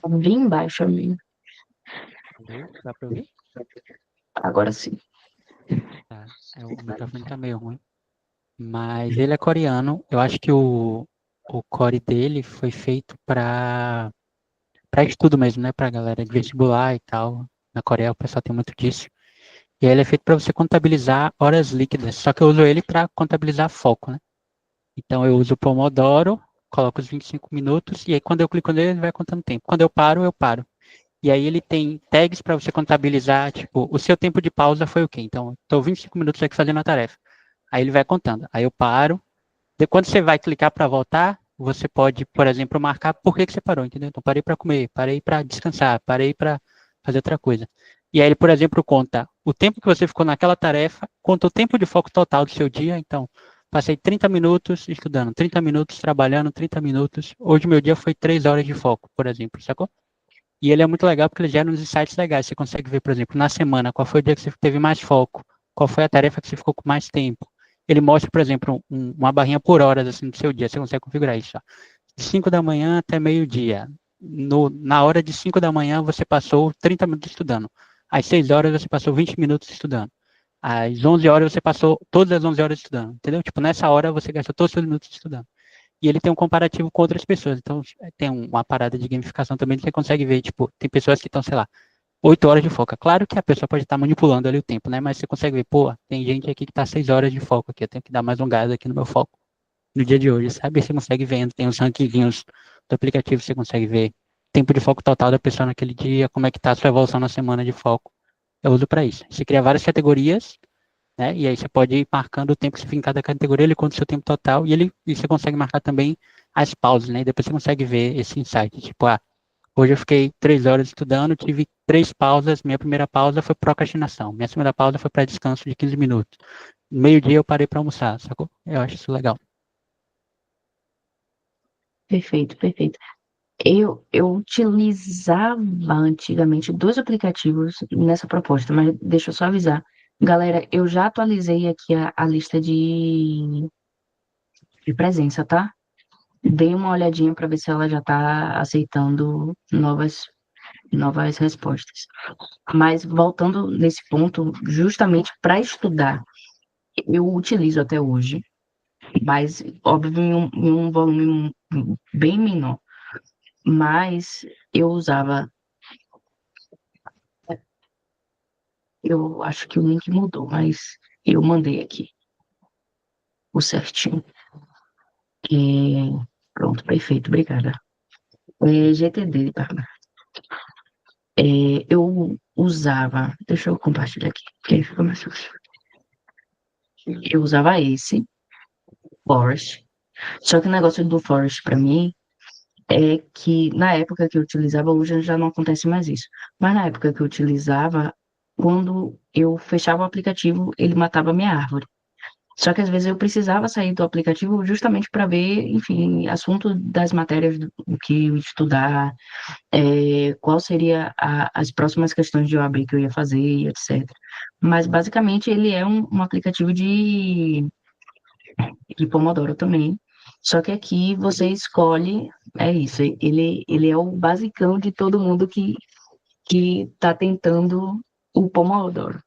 Tá bem embaixo, amigo. Alô? Dá pra ouvir? Agora sim. Tá. O microfone tá meio ruim. Mas ele é coreano. Eu acho que o core dele foi feito para estudo mesmo, né? Pra galera de vestibular e tal. Na Coreia o pessoal tem muito disso. E aí ele é feito para você contabilizar horas líquidas. Só que eu uso ele para contabilizar foco, né? Então eu uso o Pomodoro, coloco os 25 minutos e aí quando eu clico nele ele vai contando tempo. Quando eu paro, eu paro. E aí ele tem tags para você contabilizar, tipo, o seu tempo de pausa foi o quê? Então, estou 25 minutos aqui fazendo a tarefa. Aí ele vai contando. Aí eu paro. Quando você vai clicar para voltar, você pode, por exemplo, marcar por que você parou, entendeu? Então, parei para comer, parei para descansar, parei para fazer outra coisa. E aí ele, por exemplo, conta o tempo que você ficou naquela tarefa, conta o tempo de foco total do seu dia. Então, passei 30 minutos estudando, 30 minutos trabalhando, 30 minutos. Hoje meu dia foi 3 horas de foco, por exemplo, sacou? E ele é muito legal porque ele gera uns insights legais. Você consegue ver, por exemplo, na semana, qual foi o dia que você teve mais foco, qual foi a tarefa que você ficou com mais tempo. Ele mostra, por exemplo, uma barrinha por horas assim, do seu dia. Você consegue configurar isso. Ó. De 5 da manhã até meio-dia. Na hora de 5 da manhã, você passou 30 minutos estudando. Às 6 horas, você passou 20 minutos estudando. Às 11 horas, você passou todas as 11 horas estudando. Entendeu? Tipo, nessa hora, você gastou todos os seus minutos estudando. E ele tem um comparativo com outras pessoas. Então, tem uma parada de gamificação também que você consegue ver, tipo, tem pessoas que estão, sei lá, 8 horas de foco. Claro que a pessoa pode estar manipulando ali o tempo, né? Mas você consegue ver, pô, tem gente aqui que está 6 horas de foco aqui, eu tenho que dar mais um gás aqui no meu foco no dia de hoje, sabe? Você consegue ver, tem os rankings do aplicativo, você consegue ver tempo de foco total da pessoa naquele dia, como é que tá a sua evolução na semana de foco. Eu uso para isso. Você cria várias categorias, né? E aí você pode ir marcando o tempo que você fica em cada categoria, ele conta o seu tempo total e você consegue marcar também as pausas, né? E depois você consegue ver esse insight, tipo, hoje eu fiquei 3 horas estudando, tive 3 pausas. Minha primeira pausa foi procrastinação, minha segunda pausa foi para descanso de 15 minutos. Meio-dia eu parei para almoçar, sacou? Eu acho isso legal. Perfeito, perfeito. Eu utilizava antigamente dois aplicativos nessa proposta, mas deixa eu só avisar. Galera, eu já atualizei aqui a lista de presença, tá? Dei uma olhadinha para ver se ela já está aceitando novas respostas. Mas voltando nesse ponto, justamente para estudar, eu utilizo até hoje, mas óbvio em um volume bem menor. Mas eu usava, eu acho que o link mudou, mas eu mandei aqui o certinho. Pronto, perfeito, obrigada. GTD, Bárbara. Eu usava, deixa eu compartilhar aqui, que aí fica mais fácil. Eu usava esse, Forest, só que o negócio do Forest para mim é que na época que eu utilizava, hoje já não acontece mais isso, mas na época que eu utilizava, quando eu fechava o aplicativo, ele matava a minha árvore. Só que às vezes eu precisava sair do aplicativo justamente para ver, enfim, assunto das matérias do que eu estudar, qual seria as próximas questões de OAB que eu ia fazer, e etc. Mas basicamente ele é um aplicativo de Pomodoro também. Só que aqui você escolhe, é isso, ele é o basicão de todo mundo que está tentando o Pomodoro.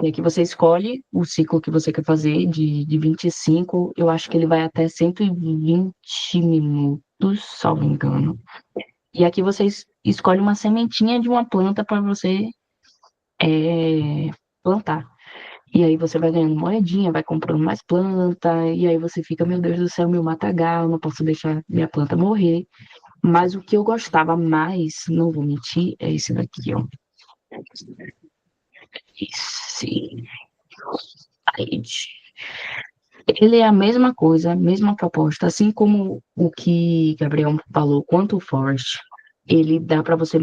E aqui você escolhe o ciclo que você quer fazer de 25, eu acho que ele vai até 120 minutos, salvo engano. E aqui você escolhe uma sementinha de uma planta para você plantar. E aí você vai ganhando moedinha, vai comprando mais planta, e aí você fica, meu Deus do céu, meu matagal, não posso deixar minha planta morrer. Mas o que eu gostava mais, não vou mentir, é esse daqui, ó. Esse. Ele é a mesma coisa, a mesma proposta, assim como o que Gabriel falou, quanto o Forest, ele dá para você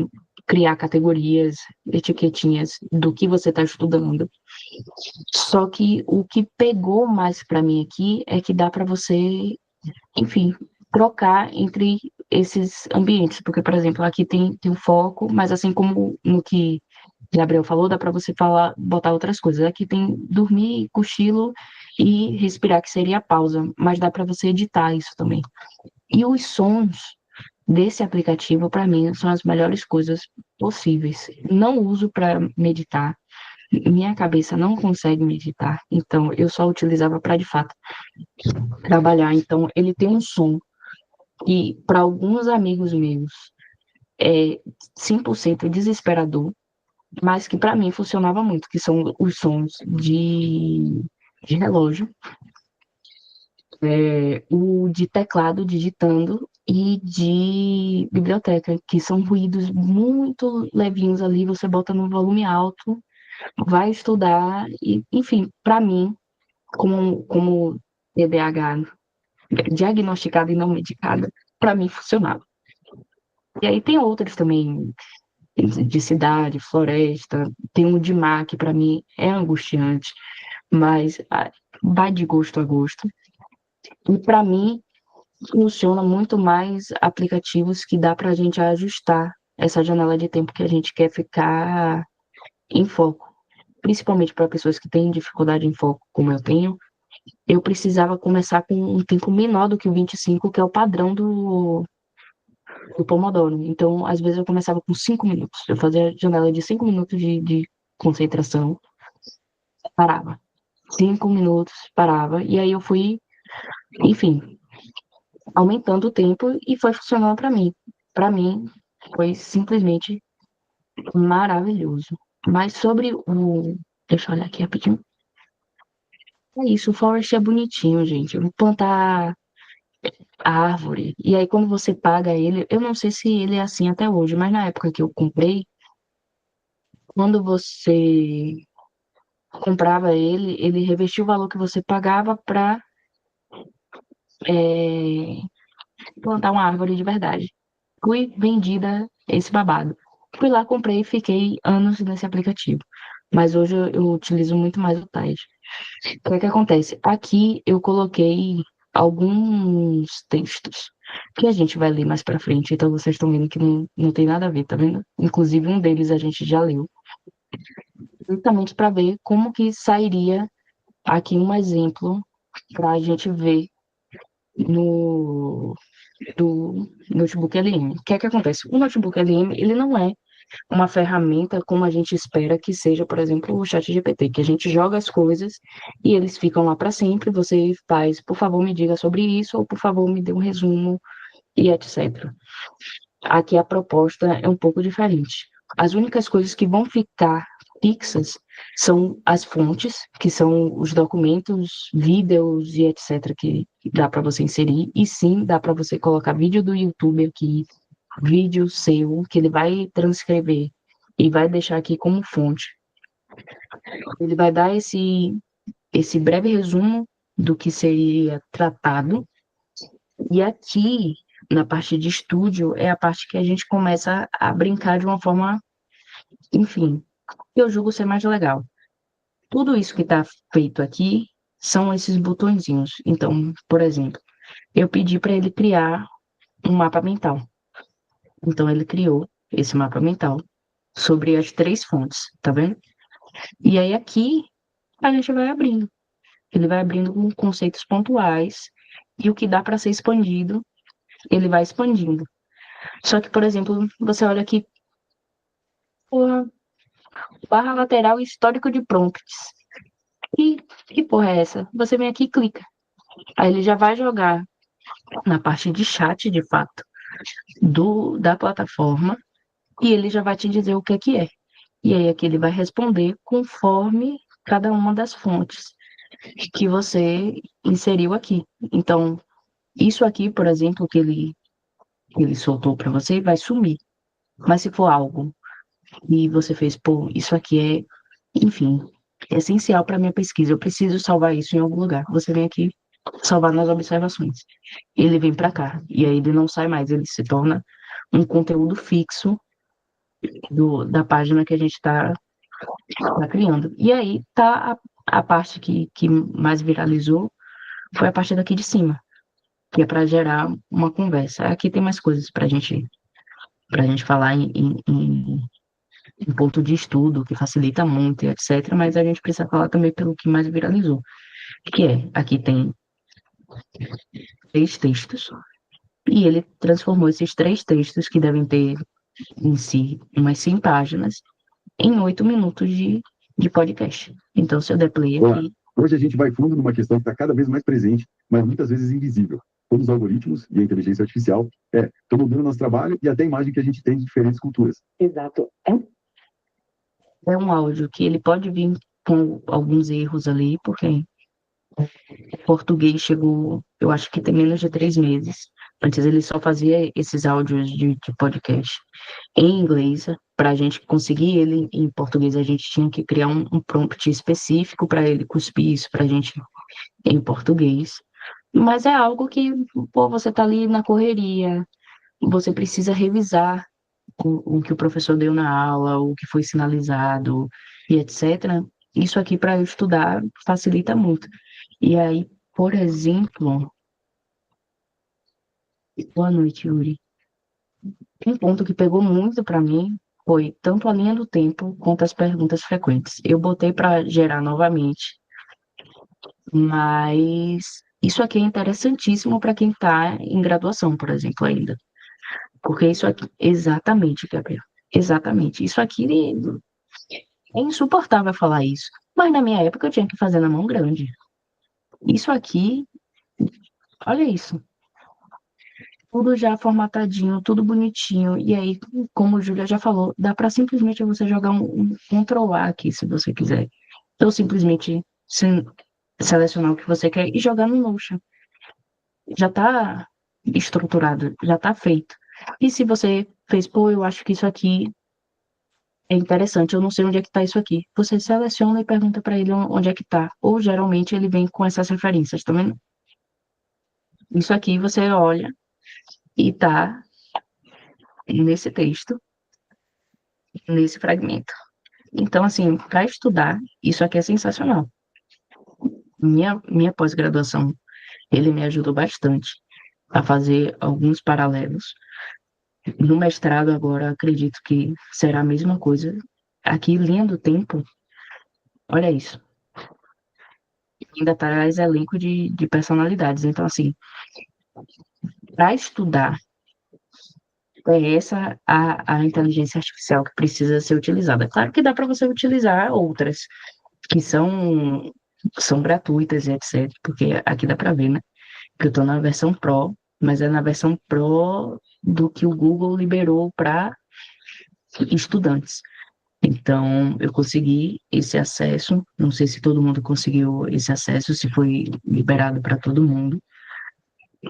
criar categorias, etiquetinhas do que você está estudando. Só que o que pegou mais para mim aqui é que dá para você, enfim, trocar entre esses ambientes, porque, por exemplo, aqui tem o foco, mas assim como no que Gabriel falou, dá para você falar, botar outras coisas. Aqui tem dormir, cochilo e respirar, que seria a pausa, mas dá para você editar isso também. E os sons desse aplicativo, para mim, são as melhores coisas possíveis. Não uso para meditar, minha cabeça não consegue meditar, então eu só utilizava para, de fato, trabalhar. Então, ele tem um som que, para alguns amigos meus, é 100% desesperador, mas que para mim funcionava muito, que são os sons de relógio, o de teclado digitando e de biblioteca, que são ruídos muito levinhos ali, você bota no volume alto, vai estudar, e, enfim, para mim, como TDAH diagnosticada e não medicada, para mim funcionava. E aí tem outros também, de cidade, floresta, tem um de mar que para mim é angustiante, mas vai de gosto a gosto. E para mim funciona muito mais aplicativos que dá para a gente ajustar essa janela de tempo que a gente quer ficar em foco. Principalmente para pessoas que têm dificuldade em foco, como eu tenho, eu precisava começar com um tempo menor do que o 25, que é o padrão do Pomodoro. Então, às vezes eu começava com 5 minutos. Eu fazia janela de 5 minutos de concentração, parava. 5 minutos, parava. E aí eu fui, enfim, aumentando o tempo e foi funcionando para mim. Para mim, foi simplesmente maravilhoso. Mas sobre o. Deixa eu olhar aqui rapidinho. É isso, o Forest é bonitinho, gente. Eu vou plantar árvore. E aí, quando você paga ele, eu não sei se ele é assim até hoje, mas na época que eu comprei, quando você comprava ele, ele revestia o valor que você pagava para plantar uma árvore de verdade. Fui vendida esse babado. Fui lá, comprei e fiquei anos nesse aplicativo. Mas hoje eu utilizo muito mais o Tide. O que é que acontece? Aqui eu coloquei alguns textos que a gente vai ler mais pra frente, então vocês estão vendo que não tem nada a ver, tá vendo? Inclusive um deles a gente já leu, justamente para ver como que sairia aqui um exemplo para a gente ver no do notebook LM. O que é que acontece? O notebook LM, ele não é uma ferramenta como a gente espera que seja, por exemplo, o ChatGPT, que a gente joga as coisas e eles ficam lá para sempre. Você faz, por favor, me diga sobre isso, ou por favor, me dê um resumo e etc. Aqui a proposta é um pouco diferente. As únicas coisas que vão ficar fixas são as fontes, que são os documentos, vídeos e etc. que dá para você inserir, e sim, dá para você colocar vídeo do YouTube aqui, vídeo seu, que ele vai transcrever e vai deixar aqui como fonte. Ele vai dar esse breve resumo do que seria tratado, e aqui, na parte de estúdio, é a parte que a gente começa a brincar de uma forma, enfim, que eu julgo ser mais legal. Tudo isso que está feito aqui são esses botõezinhos. Então, por exemplo, eu pedi para ele criar um mapa mental. Então, ele criou esse mapa mental sobre as três fontes, tá vendo? E aí aqui a gente vai abrindo. Ele vai abrindo com conceitos pontuais e o que dá para ser expandido, ele vai expandindo. Só que, por exemplo, você olha aqui, porra, barra lateral histórico de prompts. E que porra é essa? Você vem aqui e clica. Aí ele já vai jogar na parte de chat, de fato, da plataforma, e ele já vai te dizer o que é que é. E aí aqui ele vai responder conforme cada uma das fontes que você inseriu aqui. Então, isso aqui, por exemplo, que ele soltou para você, vai sumir. Mas se for algo e você fez, pô, isso aqui enfim, é essencial para minha pesquisa, eu preciso salvar isso em algum lugar. Você vem aqui salvar nas observações. Ele vem para cá, e aí ele não sai mais, ele se torna um conteúdo fixo da página que a gente está criando. E aí tá a parte que mais viralizou, foi a parte daqui de cima, que é para gerar uma conversa. Aqui tem mais coisas para gente falar em ponto de estudo, que facilita muito, etc. Mas a gente precisa falar também pelo que mais viralizou, que é, aqui tem 3 textos, e ele transformou esses 3 textos, que devem ter em si umas 100 páginas, em 8 minutos de podcast. Então, se eu der play aqui... Hoje a gente vai fundo numa questão que está cada vez mais presente, mas muitas vezes invisível. Todos os algoritmos e a inteligência artificial estão mudando o nosso trabalho e até a imagem que a gente tem de diferentes culturas. Exato. É um áudio que ele pode vir com alguns erros ali, porque o português chegou, eu acho que tem menos de 3 meses. Antes ele só fazia esses áudios de podcast em inglês. Para a gente conseguir ele em português, a gente tinha que criar um prompt específico para ele cuspir isso para a gente em português. Mas é algo que, pô, você tá ali na correria, você precisa revisar o que o professor deu na aula, o que foi sinalizado e etc. Isso aqui para eu estudar facilita muito. E aí, por exemplo, boa noite, Yuri. Um ponto que pegou muito para mim foi tanto a linha do tempo quanto as perguntas frequentes. Eu botei para gerar novamente, mas isso aqui é interessantíssimo para quem está em graduação, por exemplo, ainda. Porque isso aqui, exatamente, Gabriel, exatamente. Isso aqui é insuportável falar isso. Mas na minha época eu tinha que fazer na mão grande. Isso aqui, olha isso. Tudo já formatadinho, tudo bonitinho. E aí, como a Júlia já falou, dá para simplesmente você jogar um Ctrl A aqui, se você quiser. Ou simplesmente selecionar o que você quer e jogar no Notion. já está estruturado, já está feito. E se você fez, pô, eu acho que isso aqui é interessante, eu não sei onde é que está isso aqui. Você seleciona e pergunta para ele onde é que está. Ou geralmente ele vem com essas referências, tá vendo? Isso aqui você olha e tá nesse texto, nesse fragmento. Então, assim, para estudar, isso aqui é sensacional. Minha pós-graduação, ele me ajudou bastante a fazer alguns paralelos. No mestrado, agora, acredito que será a mesma coisa. Aqui, linha do tempo, olha isso. Ainda traz elenco de personalidades. Então, assim, para estudar, é essa a inteligência artificial que precisa ser utilizada. Claro que dá para você utilizar outras, que são gratuitas e etc. Porque aqui dá para ver, né? Que eu estou na versão Pro, mas é na versão Pro do que o Google liberou para estudantes. Então, eu consegui esse acesso. Não sei se todo mundo conseguiu esse acesso, se foi liberado para todo mundo.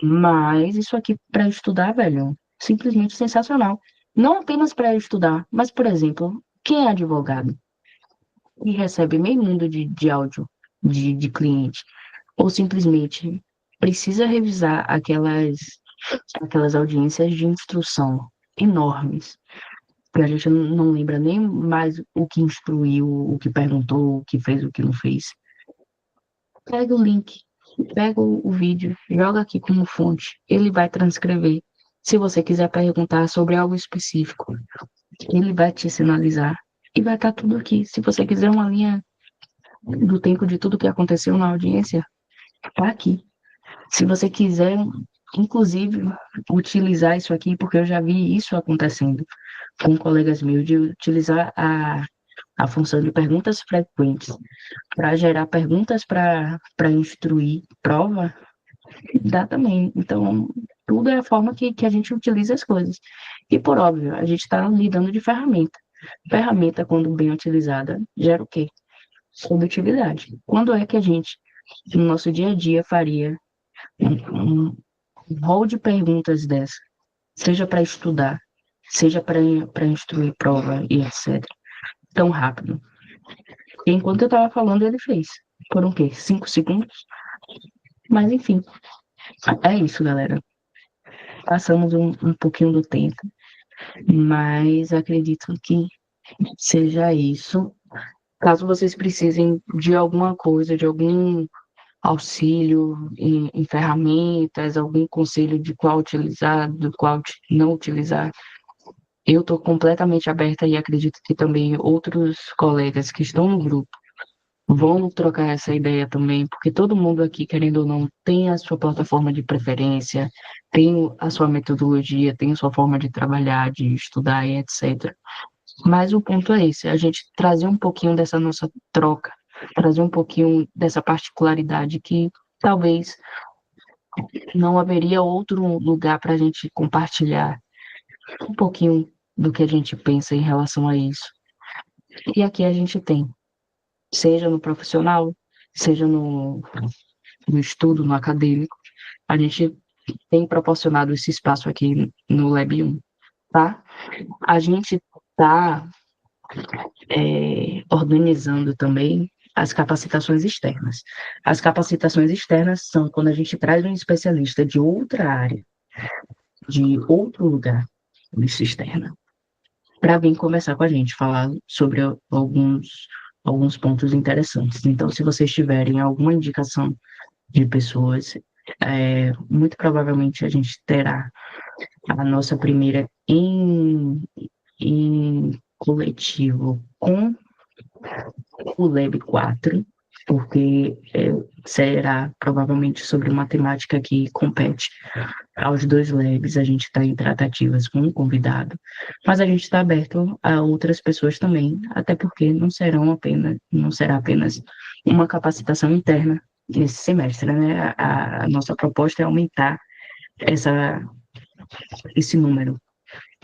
Mas isso aqui para estudar, velho, simplesmente sensacional. Não apenas para estudar, mas, por exemplo, quem é advogado e recebe meio mundo de áudio de cliente, ou simplesmente precisa revisar aquelas audiências de instrução enormes, que a gente não lembra nem mais o que instruiu, o que perguntou, o que fez, o que não fez. Pega o link, pega o vídeo, joga aqui como fonte, ele vai transcrever. Se você quiser perguntar sobre algo específico, ele vai te sinalizar e vai estar tudo aqui. Se você quiser uma linha do tempo de tudo que aconteceu na audiência, tá aqui. Se você quiser, inclusive, utilizar isso aqui, porque eu já vi isso acontecendo com colegas meus, de utilizar a função de perguntas frequentes para gerar perguntas para instruir prova, dá também. Então, tudo é a forma que a gente utiliza as coisas. E, por óbvio, a gente está lidando de ferramenta. Ferramenta, quando bem utilizada, gera o quê? Produtividade. Quando é que a gente, no nosso dia a dia, faria um rol de perguntas dessa, seja para estudar, seja para instruir prova e etc., tão rápido? Porque enquanto eu estava falando, ele fez. Foram o quê? 5 segundos? Mas, enfim, é isso, galera. Passamos um pouquinho do tempo, mas acredito que seja isso. Caso vocês precisem de alguma coisa, de algum auxílio em ferramentas, algum conselho de qual utilizar, do qual não utilizar, eu estou completamente aberta e acredito que também outros colegas que estão no grupo vão trocar essa ideia também, porque todo mundo aqui, querendo ou não, tem a sua plataforma de preferência, tem a sua metodologia, tem a sua forma de trabalhar, de estudar e etc. Mas o ponto é esse, a gente trazer um pouquinho dessa nossa troca, trazer um pouquinho dessa particularidade que talvez não haveria outro lugar para a gente compartilhar um pouquinho do que a gente pensa em relação a isso. E aqui a gente tem, seja no profissional, seja no estudo, no acadêmico, a gente tem proporcionado esse espaço aqui no Lab 1, tá? A gente está organizando também as capacitações externas. As capacitações externas são quando a gente traz um especialista de outra área, de outro lugar, lista externa, para vir conversar com a gente, falar sobre alguns pontos interessantes. Então, se vocês tiverem alguma indicação de pessoas, muito provavelmente a gente terá a nossa primeira em coletivo com o Lab 4, porque será provavelmente sobre uma temática que compete aos dois labs. A gente está em tratativas com um convidado, mas a gente está aberto a outras pessoas também, até porque não será apenas uma capacitação interna nesse semestre, né? A nossa proposta é aumentar esse número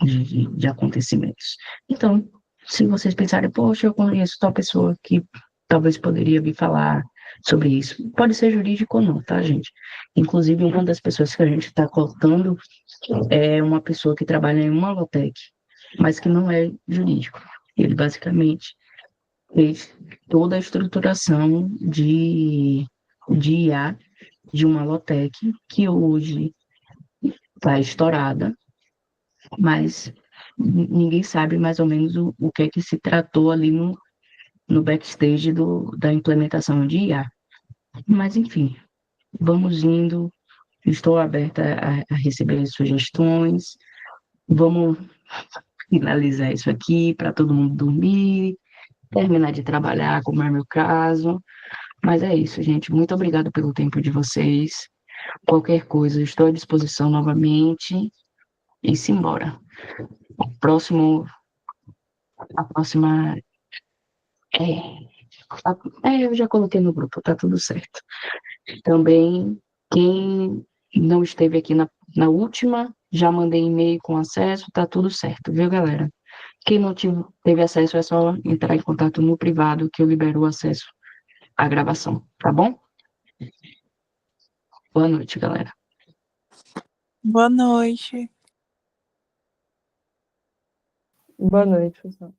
de acontecimentos. Então, se vocês pensarem, poxa, eu conheço tal pessoa que talvez poderia vir falar sobre isso. Pode ser jurídico ou não, tá, gente? Inclusive, uma das pessoas que a gente está cotando é uma pessoa que trabalha em uma Lotec, mas que não é jurídico. Ele basicamente fez toda a estruturação de IA de uma Lotec, que hoje está estourada, mas ninguém sabe mais ou menos o que é que se tratou ali no backstage da implementação de IA. Mas, enfim, vamos indo, estou aberta a receber sugestões, vamos finalizar isso aqui para todo mundo dormir, terminar de trabalhar, como é meu caso. Mas é isso, gente. Muito obrigada pelo tempo de vocês. Qualquer coisa, estou à disposição novamente. E simbora. Próximo, a próxima eu já coloquei no grupo, tá tudo certo. Também, quem não esteve aqui na última, já mandei e-mail com acesso, tá tudo certo, viu, galera? Quem não teve acesso, é só entrar em contato no privado que eu libero o acesso à gravação, tá bom? Boa noite, galera. Boa noite. Boa noite, pessoal.